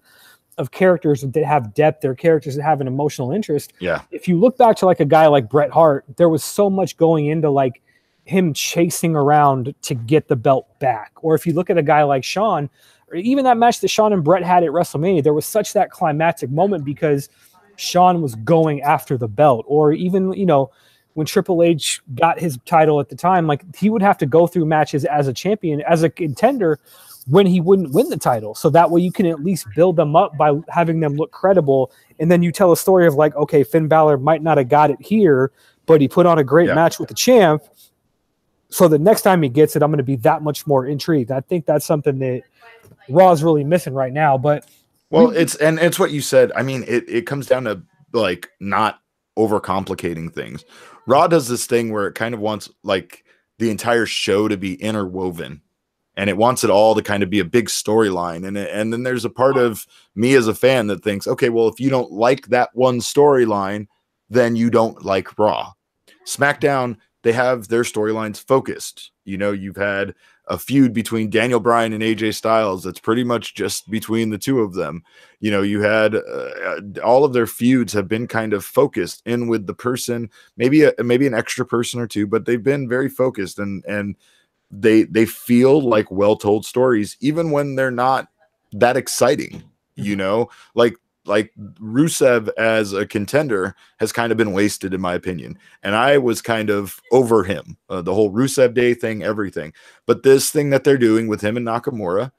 characters that have depth, or characters that have an emotional interest. Yeah. If you look back to like a guy like Bret Hart, there was so much going into like him chasing around to get the belt back. Or if you look at a guy like Shawn, or even that match that Shawn and Bret had at WrestleMania, there was such that climactic moment because Shawn was going after the belt. Or even, when Triple H got his title at the time, like he would have to go through matches as a champion, as a contender, when he wouldn't win the title. So that way you can at least build them up by having them look credible. And then you tell a story of like, okay, Finn Balor might not have got it here, but he put on a great match with the champ. So the next time he gets it, I'm going to be that much more intrigued. I think that's something that Raw is really missing right now. But it's what you said. I mean, it comes down to like not overcomplicating things. Raw does this thing where it kind of wants like the entire show to be interwoven, and it wants it all to kind of be a big storyline. And then there's a part of me as a fan that thinks, okay, well, if you don't like that one storyline, then you don't like Raw. SmackDown, they have their storylines focused. You've had a feud between Daniel Bryan and AJ Styles that's pretty much just between the two of them. You had all of their feuds have been kind of focused in with the person, maybe an extra person or two, but they've been very focused, and they feel like well-told stories, even when they're not that exciting. Like like Rusev as a contender has kind of been wasted in my opinion. And I was kind of over him, the whole Rusev Day thing, everything. But this thing that they're doing with him and Nakamura,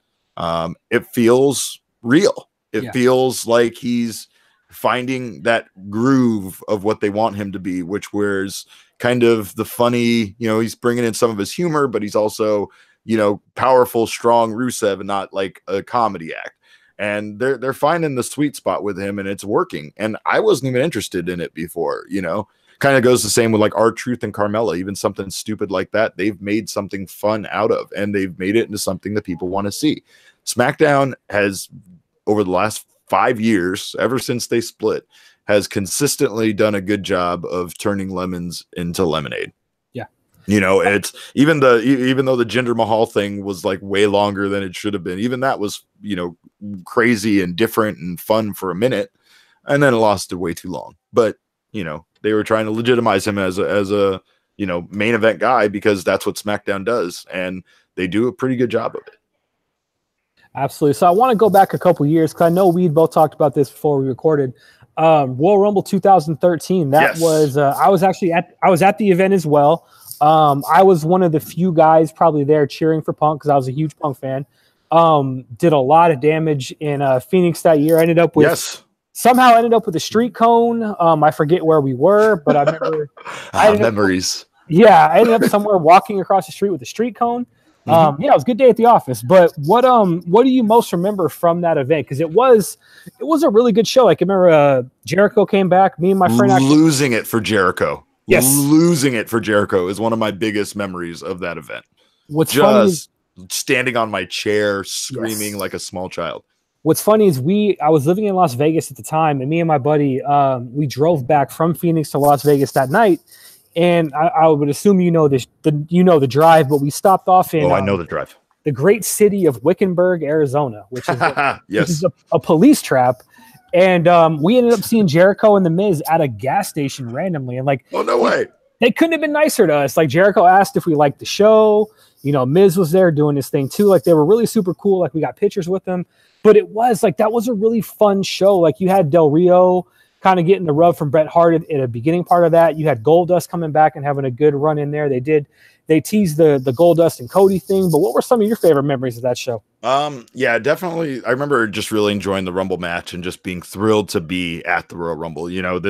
it feels real. It feels like he's finding that groove of what they want him to be, which was kind of the funny, you know, he's bringing in some of his humor, but he's also, you know, powerful, strong Rusev and not like a comedy act. And they're finding the sweet spot with him and it's working. And I wasn't even interested in it before, you know. Kind of goes the same with like R-Truth and Carmella, even something stupid like that. They've made something fun out of, and they've made it into something that people want to see. SmackDown has, over the last 5 years, ever since they split, has consistently done a good job of turning lemons into lemonade. Yeah. You know, it's even though the Jinder Mahal thing was like way longer than it should have been, even that was, you know, crazy and different and fun for a minute, and then it lasted way too long. But, you know, they were trying to legitimize him as a, you know, main event guy because that's what SmackDown does, and they do a pretty good job of it. Absolutely. So I want to go back a couple years because I know we both talked about this before we recorded. Royal Rumble 2013. That was I was at the event as well. I was one of the few guys probably there cheering for Punk because I was a huge Punk fan. Did a lot of damage in Phoenix that year. Somehow ended up with a street cone. I forget where we were, but I remember memories. I ended up somewhere walking across the street with a street cone. Yeah, it was a good day at the office. But what do you most remember from that event? Because it was a really good show. Like, I remember Jericho came back. Me and my friend losing it for Jericho. Yes, losing it for Jericho is one of my biggest memories of that event. What's funny is, standing on my chair, screaming like a small child. What's funny is I was living in Las Vegas at the time, and me and my buddy, we drove back from Phoenix to Las Vegas that night. And I would assume you know the drive, but we stopped off in I know the drive. The great city of Wickenburg, Arizona, which is which is a police trap. And we ended up seeing Jericho and The Miz at a gas station randomly. And like, oh, no way. They couldn't have been nicer to us. Like, Jericho asked if we liked the show. You know, Miz was there doing his thing too. Like, they were really super cool. Like, we got pictures with them. But it was like, that was a really fun show. Like, you had Del Rio kind of getting the rub from Bret Hart at the beginning part of that. You had Goldust coming back and having a good run in there. They teased the Goldust and Cody thing. But what were some of your favorite memories of that show? Yeah, definitely. I remember just really enjoying the Rumble match and just being thrilled to be at the Royal Rumble. You know,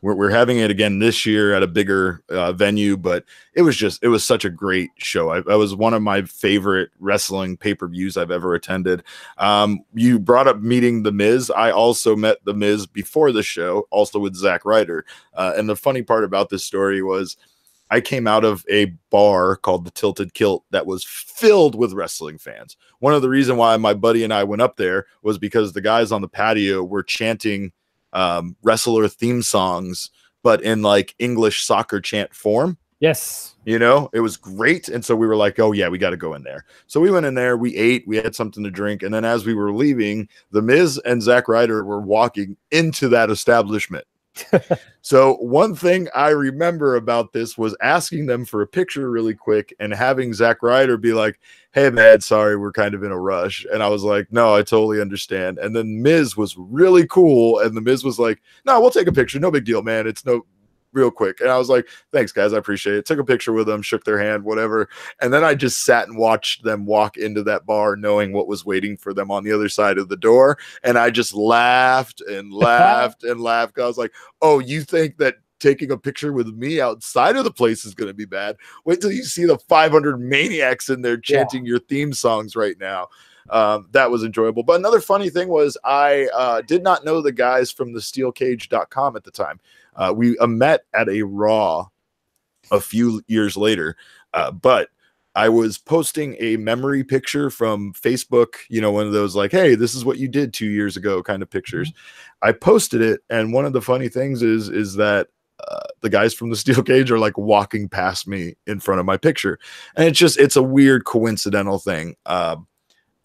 we're having it again this year at a bigger venue, but it was such a great show. I was one of my favorite wrestling pay-per-views I've ever attended. You brought up meeting The Miz. I also met The Miz before the show, also with Zack Ryder. And the funny part about this story was, I came out of a bar called the Tilted Kilt that was filled with wrestling fans. One of the reasons why my buddy and I went up there was because the guys on the patio were chanting wrestler theme songs, but in like English soccer chant form. Yes. You know, it was great. And so we were like, oh yeah, we got to go in there. So we went in there, we ate, we had something to drink. And then as we were leaving, The Miz and Zack Ryder were walking into that establishment. So one thing I remember about this was asking them for a picture really quick and having Zack Ryder be like, hey man, sorry, we're kind of in a rush. And I was like, no, I totally understand. And then Miz was really cool. And The Miz was like, no, we'll take a picture. No big deal, man. It's no real quick. And I was like, thanks guys, I appreciate it. Took a picture with them, shook their hand, whatever. And then I just sat and watched them walk into that bar knowing what was waiting for them on the other side of the door. And I just laughed and laughed and laughed. I was like, oh, you think that taking a picture with me outside of the place is going to be bad? Wait till you see the 500 maniacs in there chanting your theme songs right now. That was enjoyable. But another funny thing was I did not know the guys from the steelcage.com at the time. We met at a Raw a few years later, but I was posting a memory picture from Facebook, you know, one of those like, hey, this is what you did 2 years ago kind of pictures. I posted it, and one of the funny things is that the guys from the Steel Cage are like walking past me in front of my picture. And it's a weird coincidental thing.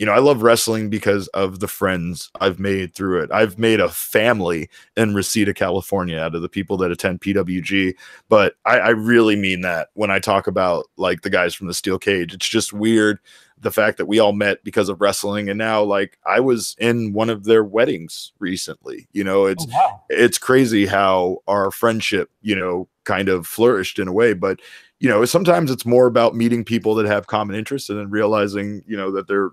I love wrestling because of the friends I've made through it. I've made a family in Reseda, California out of the people that attend PWG. But I really mean that when I talk about like the guys from the Steel Cage. It's just weird the fact that we all met because of wrestling. And now like I was in one of their weddings recently. It's crazy how our friendship, kind of flourished in a way. But sometimes it's more about meeting people that have common interests and then realizing, that they're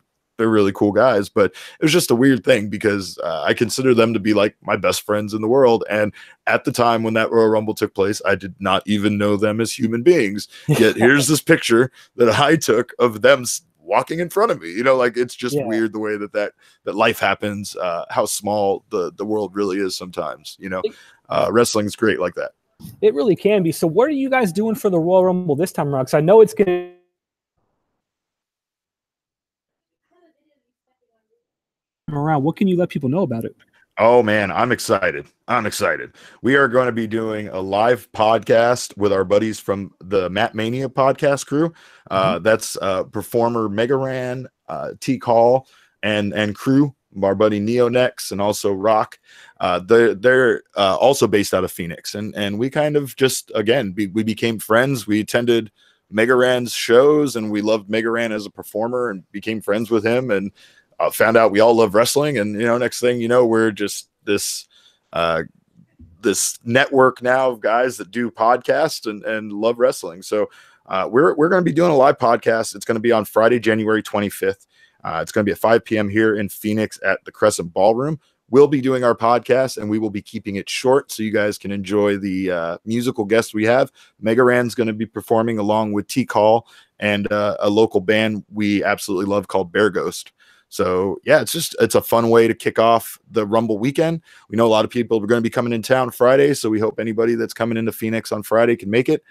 really cool guys. But it was just a weird thing because I consider them to be like my best friends in the world. And at the time when that Royal Rumble took place, I did not even know them as human beings. Yet here's this picture that I took of them walking in front of me. It's just weird the way that life happens, how small the world really is sometimes. Wrestling's great like that. It really can be. So what are you guys doing for the Royal Rumble this time around? Because I know it's going to around. What can you let people know about it? Oh man, I'm excited. We are going to be doing a live podcast with our buddies from the Matt Mania podcast crew. That's performer Megaran, T Call, and crew, our buddy Neonex, and also Rock. They're also based out of Phoenix, and we kind of just we became friends. We attended Megaran's shows, and we loved Megaran as a performer, and became friends with him, and found out we all love wrestling. And next thing we're just this network now of guys that do podcasts and love wrestling. So we're going to be doing a live podcast. It's going to be on Friday, January 25th. It's going to be at 5 p.m. here in Phoenix at the Crescent Ballroom. We'll be doing our podcast, and we will be keeping it short so you guys can enjoy the musical guests we have. Megaran's going to be performing along with T Call and a local band we absolutely love called Bear Ghost. So yeah, it's a fun way to kick off the Rumble weekend. We know a lot of people are going to be coming in town Friday, so we hope anybody that's coming into Phoenix on Friday can make it.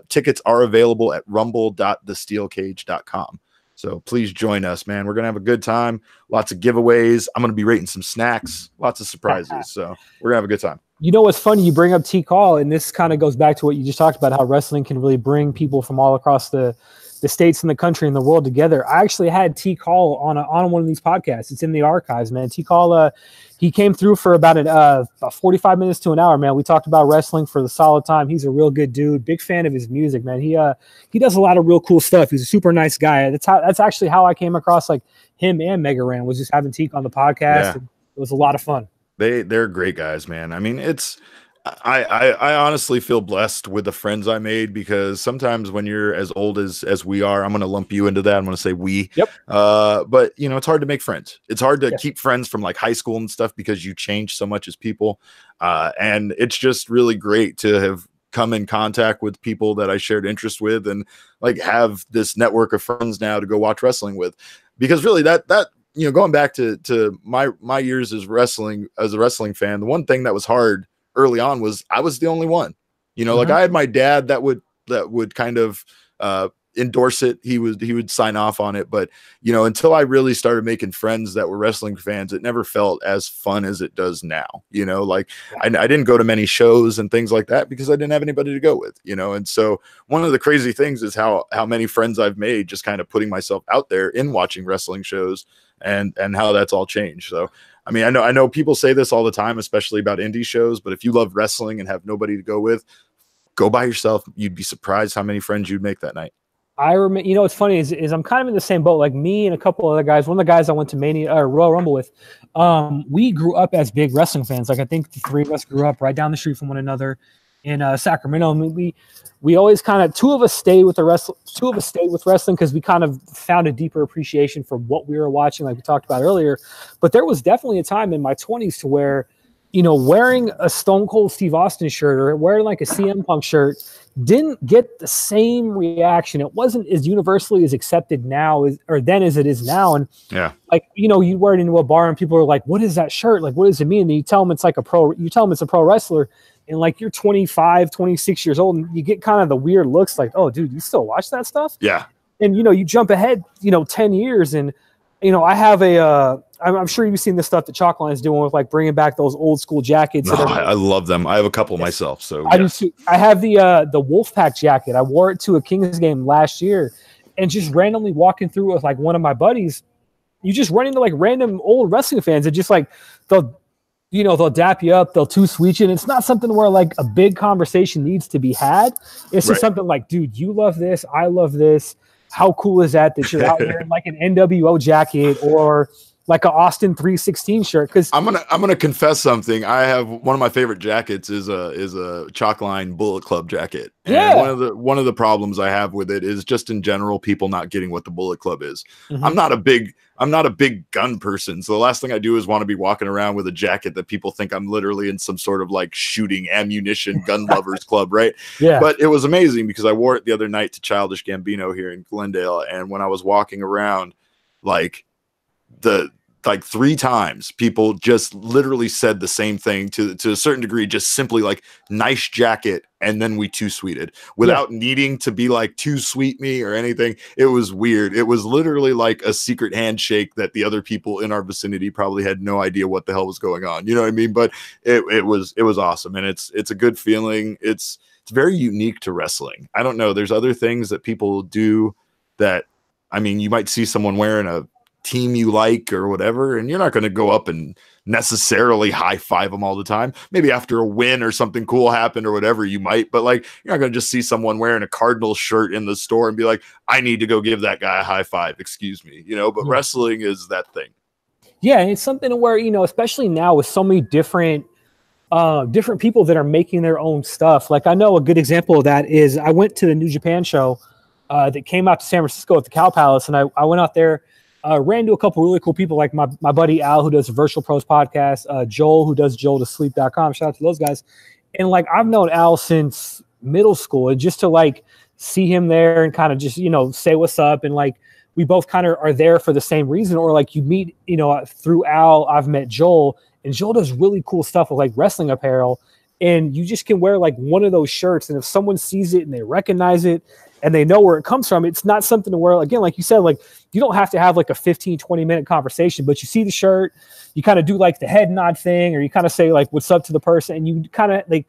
Tickets are available at rumble.thesteelcage.com. So please join us, man. We're going to have a good time. Lots of giveaways. I'm going to be rating some snacks, lots of surprises. So we're going to have a good time. What's funny? You bring up T-Call, and this kind of goes back to what you just talked about, how wrestling can really bring people from all across the states and the country and the world together. I actually had T-Call on one of these podcasts. It's in the archives, man. T-Call, he came through for about 45 minutes to an hour, man. We talked about wrestling for the solid time. He's a real good dude. Big fan of his music, man. He does a lot of real cool stuff. He's a super nice guy. That's actually how I came across like him and Megaran, was just having Teak on the podcast. Yeah. And it was a lot of fun. They're great guys, man. I mean, I honestly feel blessed with the friends I made, because sometimes when you're as old as we are, I'm going to lump you into that. I'm going to say we. Yep. But it's hard to make friends. It's hard to keep friends from like high school and stuff, because you change so much as people. And it's just really great to have come in contact with people that I shared interest with, and like have this network of friends now to go watch wrestling with. Because really that going back to my years as a wrestling fan, the one thing that was hard early on was I was the only one, like I had my dad that would kind of endorse it. He would sign off on it. But, until I really started making friends that were wrestling fans, it never felt as fun as it does now. I didn't go to many shows and things like that because I didn't have anybody to go with, and so one of the crazy things is how many friends I've made just kind of putting myself out there in watching wrestling shows, and how that's all changed. So, I mean, I know people say this all the time, especially about indie shows, but if you love wrestling and have nobody to go with, go by yourself. You'd be surprised how many friends you'd make that night. I remember, what's funny is I'm kind of in the same boat, like me and a couple other guys. One of the guys I went to Royal Rumble with, we grew up as big wrestling fans. Like I think the three of us grew up right down the street from one another in Sacramento. I mean, we always kind of, two of us stayed with wrestling because we kind of found a deeper appreciation for what we were watching, like we talked about earlier. But there was definitely a time in my 20s to where, wearing a Stone Cold Steve Austin shirt or wearing like a CM Punk shirt didn't get the same reaction. It wasn't as universally as accepted now as it is now. And like, you wear it into a bar and people are like, what is that shirt? Like, what does it mean? And you tell them it's a pro wrestler. And like, you're 25, 26 years old and you get kind of the weird looks like, oh dude, you still watch that stuff? Yeah. And, you jump ahead, 10 years and, I have I'm sure you've seen the stuff that Chalkline's doing with like bringing back those old school jackets. No, I love them. I have a couple myself. So I do too. I have the Wolfpack jacket. I wore it to a Kings game last year, and just randomly walking through with like one of my buddies, you just run into like random old wrestling fans that just like they'll dap you up, they'll too sweet you. And it's not something where like a big conversation needs to be had. It's just something like, dude, you love this, I love this. How cool is that you're out here in like an NWO jacket or like an Austin 316 shirt? Because I'm gonna confess something. I have one of my favorite jackets is a Chalkline Bullet Club jacket. And one of the problems I have with it is just in general people not getting what the Bullet Club is. I'm not a big gun person, so the last thing I do is want to be walking around with a jacket that people think I'm literally in some sort of like shooting ammunition gun lovers club, right? Yeah. But it was amazing because I wore it the other night to Childish Gambino here in Glendale, and when I was walking around, like 3 times people just literally said the same thing to a certain degree, just simply like nice jacket, and then we too sweeted without needing to be like too sweet me or anything. It was weird. It was literally like a secret handshake that the other people in our vicinity probably had no idea what the hell was going on. You know what I mean? But it was awesome, and it's a good feeling. It's very unique to wrestling. I don't know. There's other things that people do that, I mean, you might see someone wearing a team you like or whatever, and you're not going to go up and necessarily high five them all the time. Maybe after a win or something cool happened or whatever, you might, but like, you're not going to just see someone wearing a Cardinals shirt in the store and be like, I need to go give that guy a high five, excuse me, you know. But wrestling is that thing. Yeah, and it's something where, you know, especially now with so many different people that are making their own stuff. Like, I know a good example of that is I went to the New Japan show that came out to San Francisco at the Cow Palace, and I went out there, ran into a couple really cool people like my buddy Al, who does the Virtual Pros podcast, Joel, who does joeltosleep.com. Shout out to those guys. And like, I've known Al since middle school, and just to like see him there and kind of just, you know, say what's up. And like, we both kind of are there for the same reason, or like you meet, you know, through Al, I've met Joel, and Joel does really cool stuff with like wrestling apparel. And you just can wear like one of those shirts, and if someone sees it and they recognize it and they know where it comes from, it's not something to wear, again, like you said, like you don't have to have like a 15-20 minute conversation, but you see the shirt, you kind of do like the head nod thing, or you kind of say like what's up to the person, and you kind of like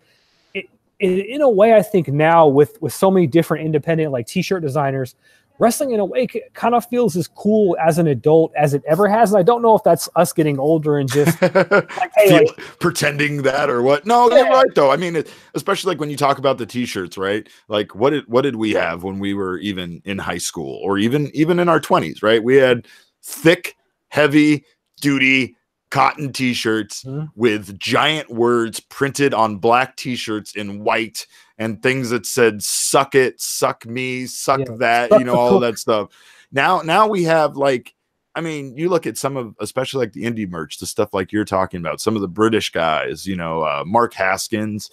it, in a way. I think now with so many different independent like t-shirt designers, wrestling in a way kind of feels as cool as an adult as it ever has. And I don't know if that's us getting older and just like, hey, like, pretending that or what. No, you're right though. I mean, especially like when you talk about the t-shirts, right? Like what did we have when we were even in high school, or even in our 20s, right? We had thick, heavy duty cotton t-shirts with giant words printed on black t-shirts in white, and things that said suck it, suck me, suck that, you know, all that stuff. Now we have like, I mean, you look at some of, especially like the indie merch, the stuff like you're talking about, some of the British guys, you know, Mark Haskins,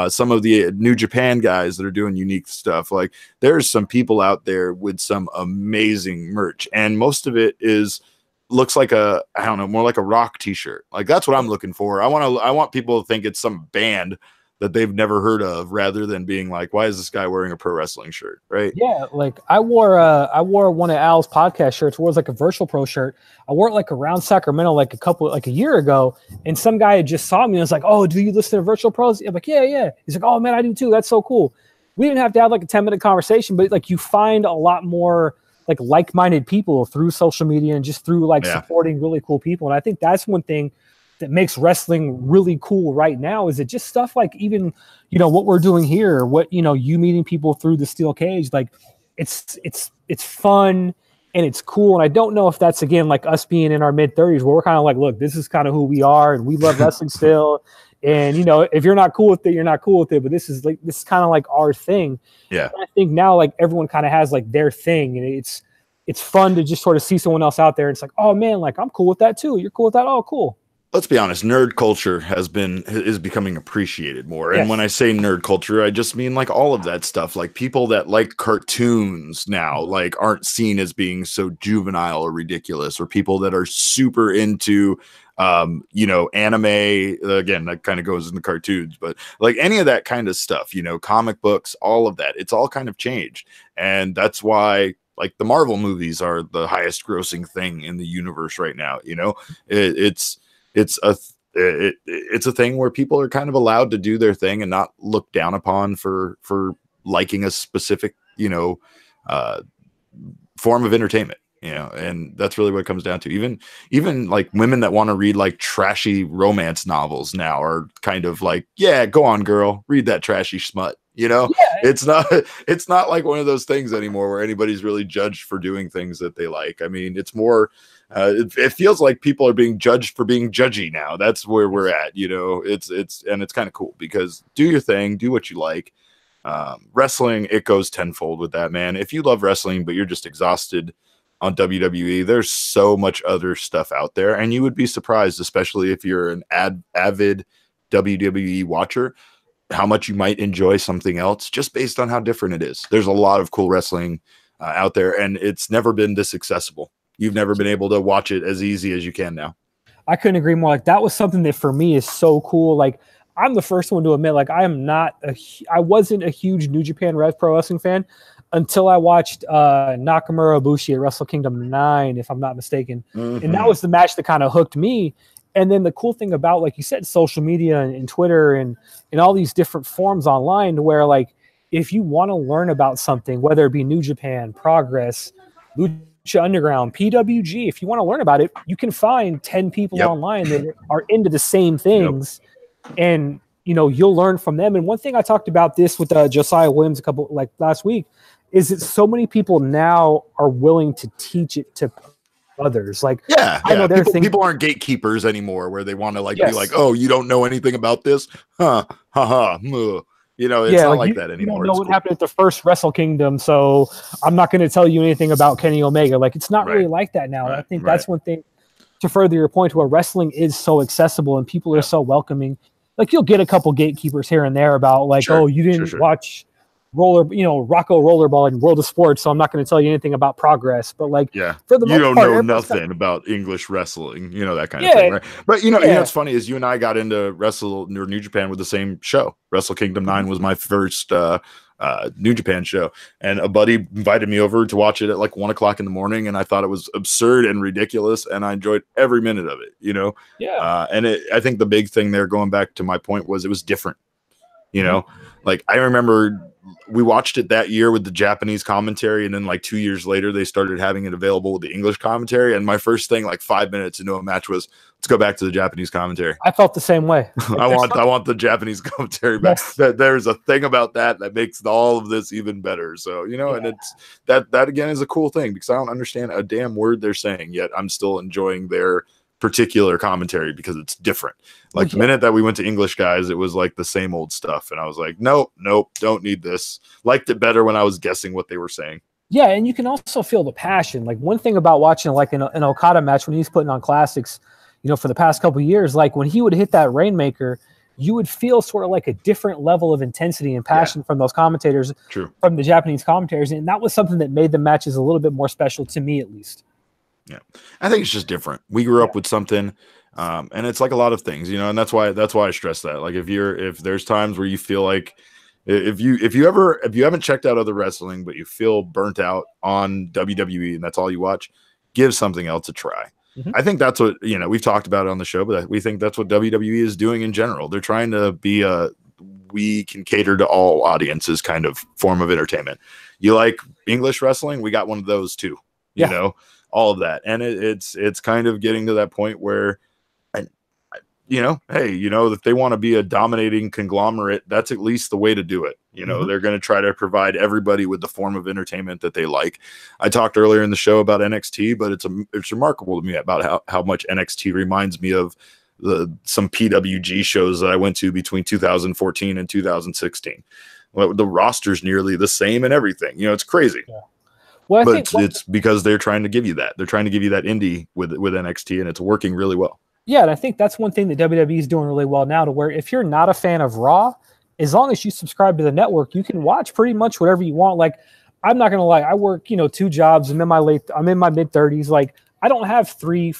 some of the New Japan guys that are doing unique stuff. Like, there's some people out there with some amazing merch, and most of it looks like I don't know, more like a rock t-shirt. Like, that's what I'm looking for. I want people to think it's some band that they've never heard of, rather than being like, why is this guy wearing a pro wrestling shirt? Right. Yeah. Like I wore one of Al's podcast shirts. It was like a Virtual Pro shirt. I wore it like around Sacramento, like a year ago. And some guy had just saw me and was like, oh, do you listen to Virtual Pros? I'm like, yeah. He's like, oh man, I do too. That's so cool. We didn't have to have like a 10-minute conversation, but like you find a lot more like-minded people through social media and just through like supporting really cool people. And I think that's one thing that makes wrestling really cool right now, is it just stuff like, even, you know, what we're doing here, what, you know, you meeting people through the steel cage, like it's fun and it's cool. And I don't know if that's, again, like us being in our mid-30s, where we're kind of like, look, this is kind of who we are, and we love wrestling still. And, you know, if you're not cool with it, you're not cool with it. But this is kind of like our thing. Yeah. And I think now, like, everyone kind of has like their thing, and it's fun to just sort of see someone else out there. And it's like, oh man, like I'm cool with that too. You're cool with that? Oh, cool. Let's be honest, nerd culture is becoming appreciated more. And when I say nerd culture, I just mean like all of that stuff. Like, people that like cartoons now, like, aren't seen as being so juvenile or ridiculous, or people that are super into, you know, anime. Again, that kind of goes in the cartoons, but like any of that kind of stuff, you know, comic books, all of that, it's all kind of changed. And that's why, like, the Marvel movies are the highest grossing thing in the universe right now. You know, it's a thing where people are kind of allowed to do their thing and not looked down upon for liking a specific, you know, form of entertainment. you know, and that's really what it comes down to. Even like women that want to read like trashy romance novels now are kind of like, yeah, go on, girl, read that trashy smut. You know, Yeah. it's not like one of those things anymore where anybody's really judged for doing things that they like. I mean, it's more, it feels like people are being judged for being judgy now. That's where we're at, you know. It's kind of cool because do your thing, do what you like. Wrestling, it goes tenfold with that, man. If you love wrestling but you're just exhausted on WWE, there's so much other stuff out there, and you would be surprised, especially if you're an avid WWE watcher, how much you might enjoy something else just based on how different it is. There's a lot of cool wrestling out there, and it's never been this accessible. You've never been able to watch it as easy as you can now. I couldn't agree more. Like, that was something that for me is so cool. Like, I'm the first one to admit, like, I wasn't a huge New Japan Pro Wrestling fan until I watched Nakamura Ibushi at Wrestle Kingdom 9, if I'm not mistaken. Mm-hmm. And that was the match that kind of hooked me. And then the cool thing about, like you said, social media and Twitter and all these different forms online, where, like, if you want to learn about something, whether it be New Japan, Progress, Lucha Underground, PWG, if you want to learn about it, you can find 10 people online that are into the same things. And, you know, you'll learn from them. And one thing I talked about this with Josiah Williams last week is that so many people now are willing to teach it to others. Like, I know people aren't gatekeepers anymore where they want to be like, oh, you don't know anything about this? Huh. Ha ha. You know, it's not like that anymore. You don't know what happened at the first Wrestle Kingdom, so I'm not going to tell you anything about Kenny Omega. Like, it's not really like that now. I think that's one thing, to further your point, where wrestling is so accessible and people are so welcoming. Like, you'll get a couple gatekeepers here and there about, like, oh, you didn't watch Rocco Rollerball in World of Sports, so I'm not going to tell you anything about Progress. But, like, for the most part, you don't know nothing about English wrestling, you know, that kind of thing, right? But you know what's funny is you and I got into New Japan with the same show. Wrestle Kingdom 9 was my first New Japan show, and a buddy invited me over to watch it at like 1 o'clock in the morning, and I thought it was absurd and ridiculous, and I enjoyed every minute of it, you know. And I think the big thing there, going back to my point, was it was different, you know. Like, I remember we watched it that year with the Japanese commentary, and then like 2 years later they started having it available with the English commentary, and my first thing like 5 minutes into a match was, let's go back to the Japanese commentary. I felt the same way. I want the Japanese commentary back. There's a thing about that makes all of this even better. So, you know, and it's that again is a cool thing, because I don't understand a damn word they're saying, yet I'm still enjoying their particular commentary because it's different. Like, the minute that we went to English guys, it was like the same old stuff, and I was like, nope, don't need this. Liked it better when I was guessing what they were saying. Yeah, and you can also feel the passion. Like, one thing about watching like an Okada match when he's putting on classics, you know, for the past couple of years, like when he would hit that Rainmaker, you would feel sort of like a different level of intensity and passion from those commentators, from the Japanese commentators, and that was something that made the matches a little bit more special to me, at least. Yeah, I think it's just different. We grew up with something, and it's like a lot of things, you know, and that's why I stress that. Like, if there's times where you feel like if you haven't checked out other wrestling, but you feel burnt out on WWE and that's all you watch, give something else a try. I think that's what, you know, we've talked about it on the show, but we think that's what WWE is doing in general. They're trying to be we can cater to all audiences kind of form of entertainment. You like English wrestling? We got one of those too, you know. All of that, and it's kind of getting to that point where, you know, hey, you know, if they want to be a dominating conglomerate, that's at least the way to do it. You know, they're going to try to provide everybody with the form of entertainment that they like. I talked earlier in the show about NXT, but it's remarkable to me about how much NXT reminds me of some PWG shows that I went to between 2014 and 2016. Well, the roster's nearly the same and everything. You know, it's crazy. Well, but it's because they're trying to give you that. They're trying to give you that indie with NXT, and it's working really well. Yeah, and I think that's one thing that WWE is doing really well now, to where if you're not a fan of Raw, as long as you subscribe to the network, you can watch pretty much whatever you want. Like, I'm not gonna lie, I work, you know, 2 jobs. I'm in my mid-30s. Like, I don't have three,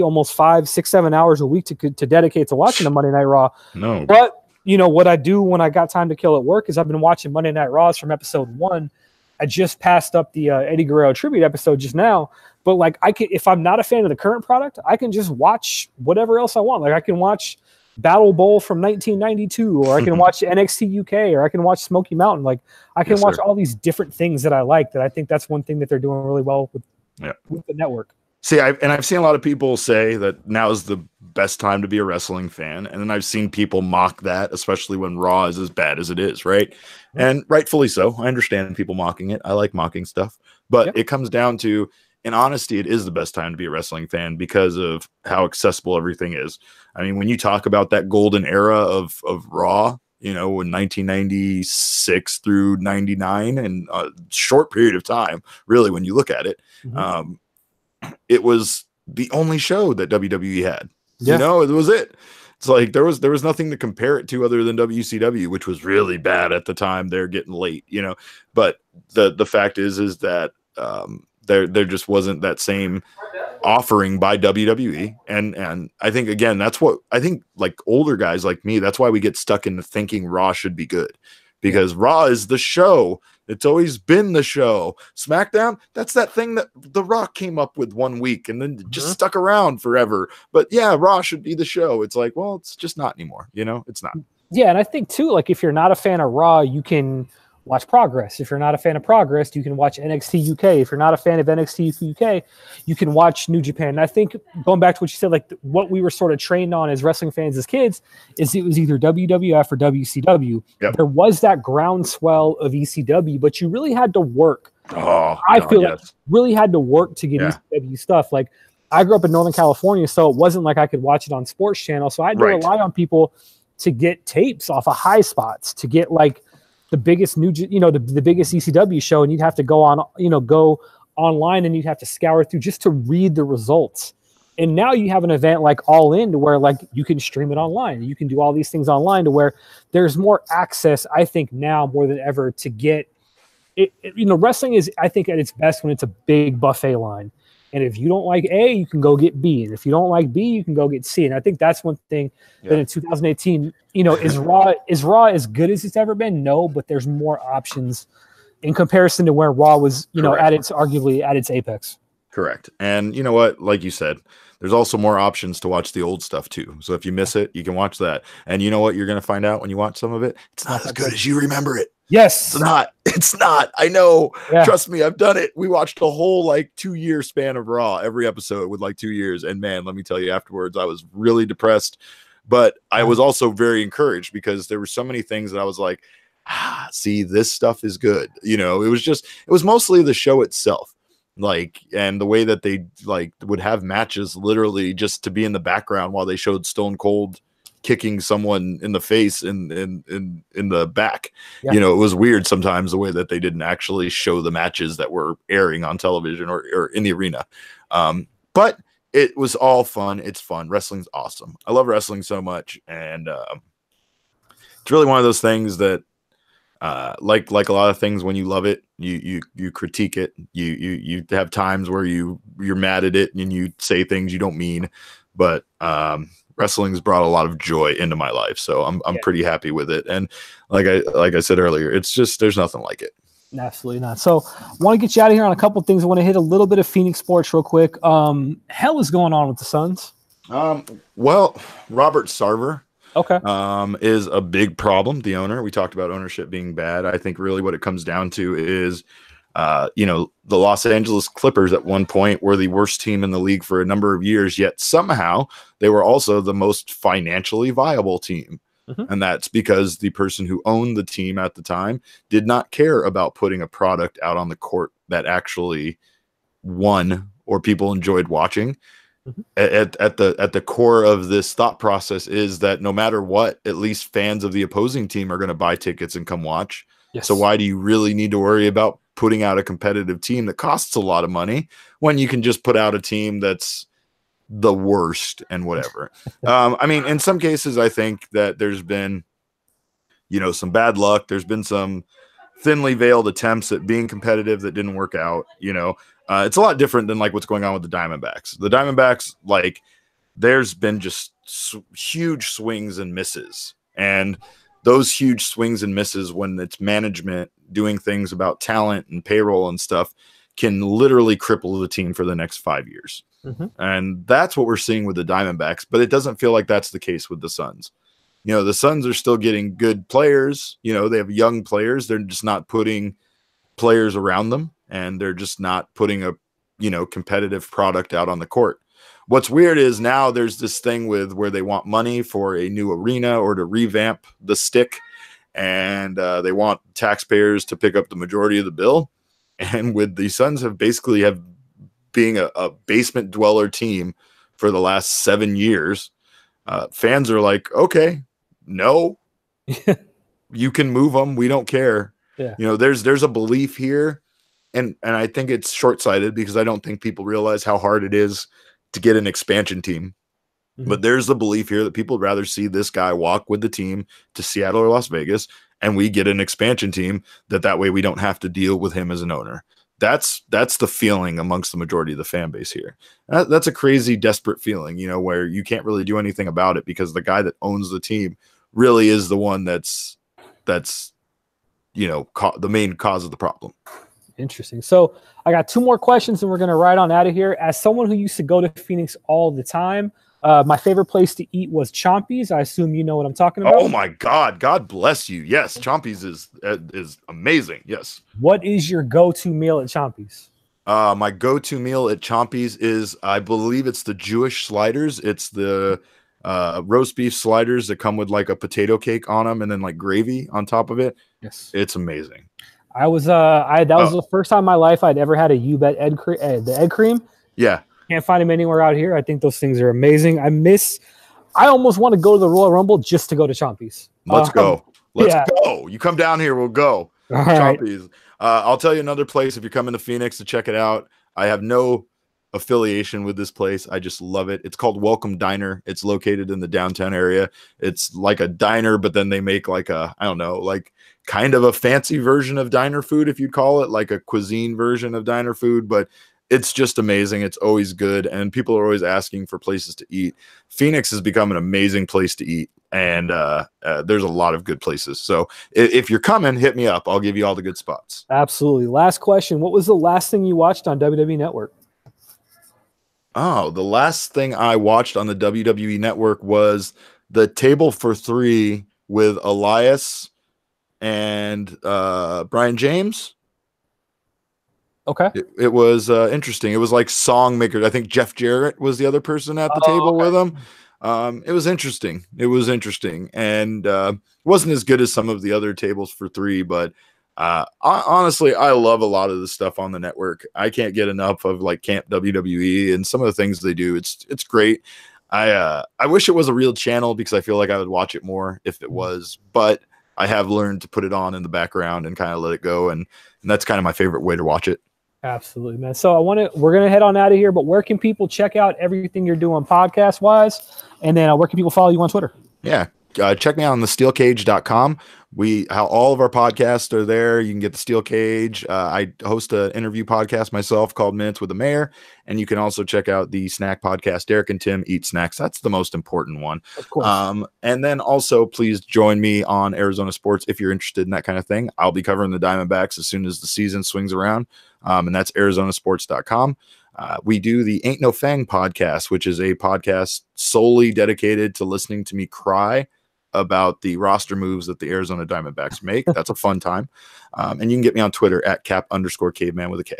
almost 5, 6, 7 hours a week to dedicate to watching the Monday Night Raw. No, but you know what I do when I got time to kill at work is I've been watching Monday Night Raws from episode 1. I just passed up the Eddie Guerrero tribute episode just now, but like, if I'm not a fan of the current product, I can just watch whatever else I want. Like, I can watch Battle Bowl from 1992, or I can watch NXT UK, or I can watch Smoky Mountain. Like, I can watch all these different things that I like. That I think that's one thing that they're doing really well with Yeah. with the network. See, I've seen a lot of people say that now is the best time to be a wrestling fan, and then I've seen people mock that, especially when Raw is as bad as it is, right? Mm-hmm. And rightfully so. I understand people mocking it. I like mocking stuff, but Yep. it comes down to, in honesty, it is the best time to be a wrestling fan because of how accessible everything is. I mean, when you talk about that golden era of Raw, you know, in 1996 through 99, and a short period of time, really, when you look at it. Mm-hmm. It was the only show that WWE had. Yeah. You know, it was it. It's like there was nothing to compare it to other than WCW, which was really bad at the time. They're getting late, you know. But the fact is that there just wasn't that same offering by WWE, and I think, again, that's what I think, like older guys like me, that's why we get stuck into thinking Raw should be good, because Raw is the show. It's always been the show. SmackDown, that's that thing that The Rock came up with one week and then just stuck around forever. But yeah, Raw should be the show. It's like, well, it's just not anymore. You know, it's not. Yeah, and I think too, like if you're not a fan of Raw, you can watch Progress. If you're not a fan of Progress, you can watch NXT UK. If you're not a fan of NXT UK, you can watch New Japan. And I think going back to what you said, like what we were sort of trained on as wrestling fans as kids is it was either WWF or WCW. Yep. There was that groundswell of ECW, but you really had to work. I feel like really had to work to get ECW stuff. Like I grew up in Northern California, so it wasn't like I could watch it on Sports Channel. So I had to rely on people to get tapes off of High Spots, to get like the biggest the biggest ECW show, and you'd have to go online and you'd have to scour through just to read the results. And now you have an event like All In to where like you can stream it online. You can do all these things online to where there's more access, I think, now more than ever to get it. Wrestling is, I think, at its best when it's a big buffet line. And if you don't like A, you can go get B. And if you don't like B, you can go get C. And I think that's one thing that in 2018, is Raw as good as it's ever been? No, but there's more options in comparison to where Raw was, arguably at its apex. Correct. And you know what? Like you said, there's also more options to watch the old stuff too. So if you miss it, you can watch that. And you know what you're going to find out when you watch some of it? It's not as good as you remember it. Yes. It's not. I know. Yeah. Trust me, I've done it. We watched a whole 2-year span of Raw, every episode with 2 years. And man, let me tell you, afterwards, I was really depressed. But I was also very encouraged because there were so many things that I was like, see, this stuff is good. It was mostly the show itself. And the way that they would have matches literally just to be in the background while they showed Stone Cold kicking someone in the face in the back. Yeah. It was weird sometimes the way that they didn't actually show the matches that were airing on television or in the arena. But it was all fun. It's fun. Wrestling's awesome. I love wrestling so much. And it's really one of those things that like a lot of things, when you love it, you critique it. You have times where you're mad at it and you say things you don't mean, but wrestling's brought a lot of joy into my life, so I'm pretty happy with it. And like I said earlier, it's just, there's nothing like it. Absolutely not. So I want to get you out of here on a couple of things. I want to hit a little bit of Phoenix sports real quick. Hell is going on with the Suns. Well, Robert Sarver Okay. Is a big problem. The owner, we talked about ownership being bad. I think really what it comes down to is, the Los Angeles Clippers at one point were the worst team in the league for a number of years, yet somehow they were also the most financially viable team. Mm-hmm. And that's because the person who owned the team at the time did not care about putting a product out on the court that actually won or people enjoyed watching. Mm-hmm. At the core of this thought process is that no matter what, at least fans of the opposing team are going to buy tickets and come watch. Yes. So why do you really need to worry about putting out a competitive team that costs a lot of money when you can just put out a team that's the worst and whatever? I mean, in some cases, I think that there's been, some bad luck. There's been some thinly veiled attempts at being competitive that didn't work out. It's a lot different than what's going on with the Diamondbacks. The Diamondbacks, there's been just huge swings and misses, and those huge swings and misses, when it's management doing things about talent and payroll and stuff, can literally cripple the team for the next 5 years. Mm-hmm. And that's what we're seeing with the Diamondbacks, but it doesn't feel like that's the case with the Suns. The Suns are still getting good players. They have young players. They're just not putting players around them, and they're just not putting a competitive product out on the court. What's weird is now there's this thing with where they want money for a new arena or to revamp the stick, and they want taxpayers to pick up the majority of the bill. And with the Suns have being a basement dweller team for the last 7 years, fans are like, okay, no, you can move them. We don't care. Yeah. There's a belief here. And I think it's short-sighted because I don't think people realize how hard it is to get an expansion team. Mm-hmm. But there's the belief here that people would rather see this guy walk with the team to Seattle or Las Vegas, and we get an expansion team that way we don't have to deal with him as an owner. That's the feeling amongst the majority of the fan base here. That's a crazy, desperate feeling, where you can't really do anything about it because the guy that owns the team really is the one that's the main cause of the problem. Interesting. So I got 2 more questions and we're going to ride on out of here. As someone who used to go to Phoenix all the time, my favorite place to eat was Chompy's. I assume you know what I'm talking about. Oh my God. God bless you. Yes. Chompy's is amazing. Yes. What is your go-to meal at Chompy's? My go-to meal at Chompy's is, I believe it's the Jewish sliders. It's the roast beef sliders that come with like a potato cake on them and then like gravy on top of it. Yes. It's amazing. That was the first time in my life I'd ever had a U-Bet the egg cream. Yeah. Can't find them anywhere out here. I think those things are amazing. I almost want to go to the Royal Rumble just to go to Chompy's. Let's go. Let's go. You come down here, we'll go. All right. Chompy's. I'll tell you another place if you're coming to Phoenix to check it out. I have no affiliation with this place. I just love it. It's called Welcome Diner. It's located in the downtown area. It's like a diner, but then they make like kind of a fancy version of diner food, if you'd call it, like a cuisine version of diner food, but it's just amazing. It's always good, and people are always asking for places to eat. Phoenix has become an amazing place to eat, and there's a lot of good places. So if you're coming, hit me up. I'll give you all the good spots. Absolutely. Last question. What was the last thing you watched on WWE Network? Oh, the last thing I watched on the WWE Network was the Table for Three with Elias and Brian James. Okay. It was interesting. It was like song makers. I think Jeff Jarrett was the other person at the table with him. It was interesting. And it wasn't as good as some of the other tables for three, but honestly, I love a lot of the stuff on the network. I can't get enough of like Camp WWE and some of the things they do. It's great. I wish it was a real channel because I feel like I would watch it more if it was, but I have learned to put it on in the background and kind of let it go. And that's kind of my favorite way to watch it. Absolutely, man. So we're going to head on out of here, but where can people check out everything you're doing podcast wise? And then where can people follow you on Twitter? Yeah. Check me out on thesteelcage.com. All of our podcasts are there. You can get the Steel Cage. I host an interview podcast myself called Minutes with the Mayor. And you can also check out the snack podcast, Derek and Tim Eat Snacks. That's the most important one. Of course. And then also please join me on Arizona Sports if you're interested in that kind of thing. I'll be covering the Diamondbacks as soon as the season swings around. And that's arizonasports.com. We do the Ain't No Fang podcast, which is a podcast solely dedicated to listening to me cry about the roster moves that the Arizona Diamondbacks make. That's a fun time. And you can get me on Twitter at @cap_caveman with a K.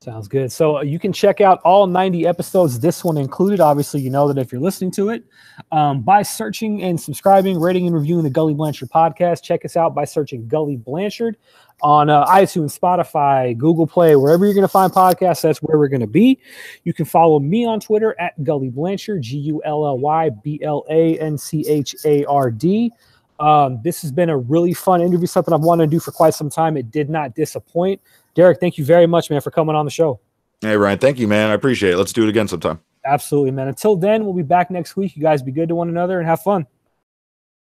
Sounds good. So you can check out all 90 episodes, this one included. Obviously, you know that if you're listening to it, by searching and subscribing, rating and reviewing the Gully Blanchard podcast. Check us out by searching Gully Blanchard on iTunes, Spotify, Google Play, wherever you're going to find podcasts, that's where we're going to be. You can follow me on Twitter at Gully Blanchard, GULLYBLANCHARD. This has been a really fun interview, something I've wanted to do for quite some time. It did not disappoint. Derek, thank you very much, man, for coming on the show. Hey, Ryan, thank you, man. I appreciate it. Let's do it again sometime. Absolutely, man. Until then, we'll be back next week. You guys be good to one another and have fun.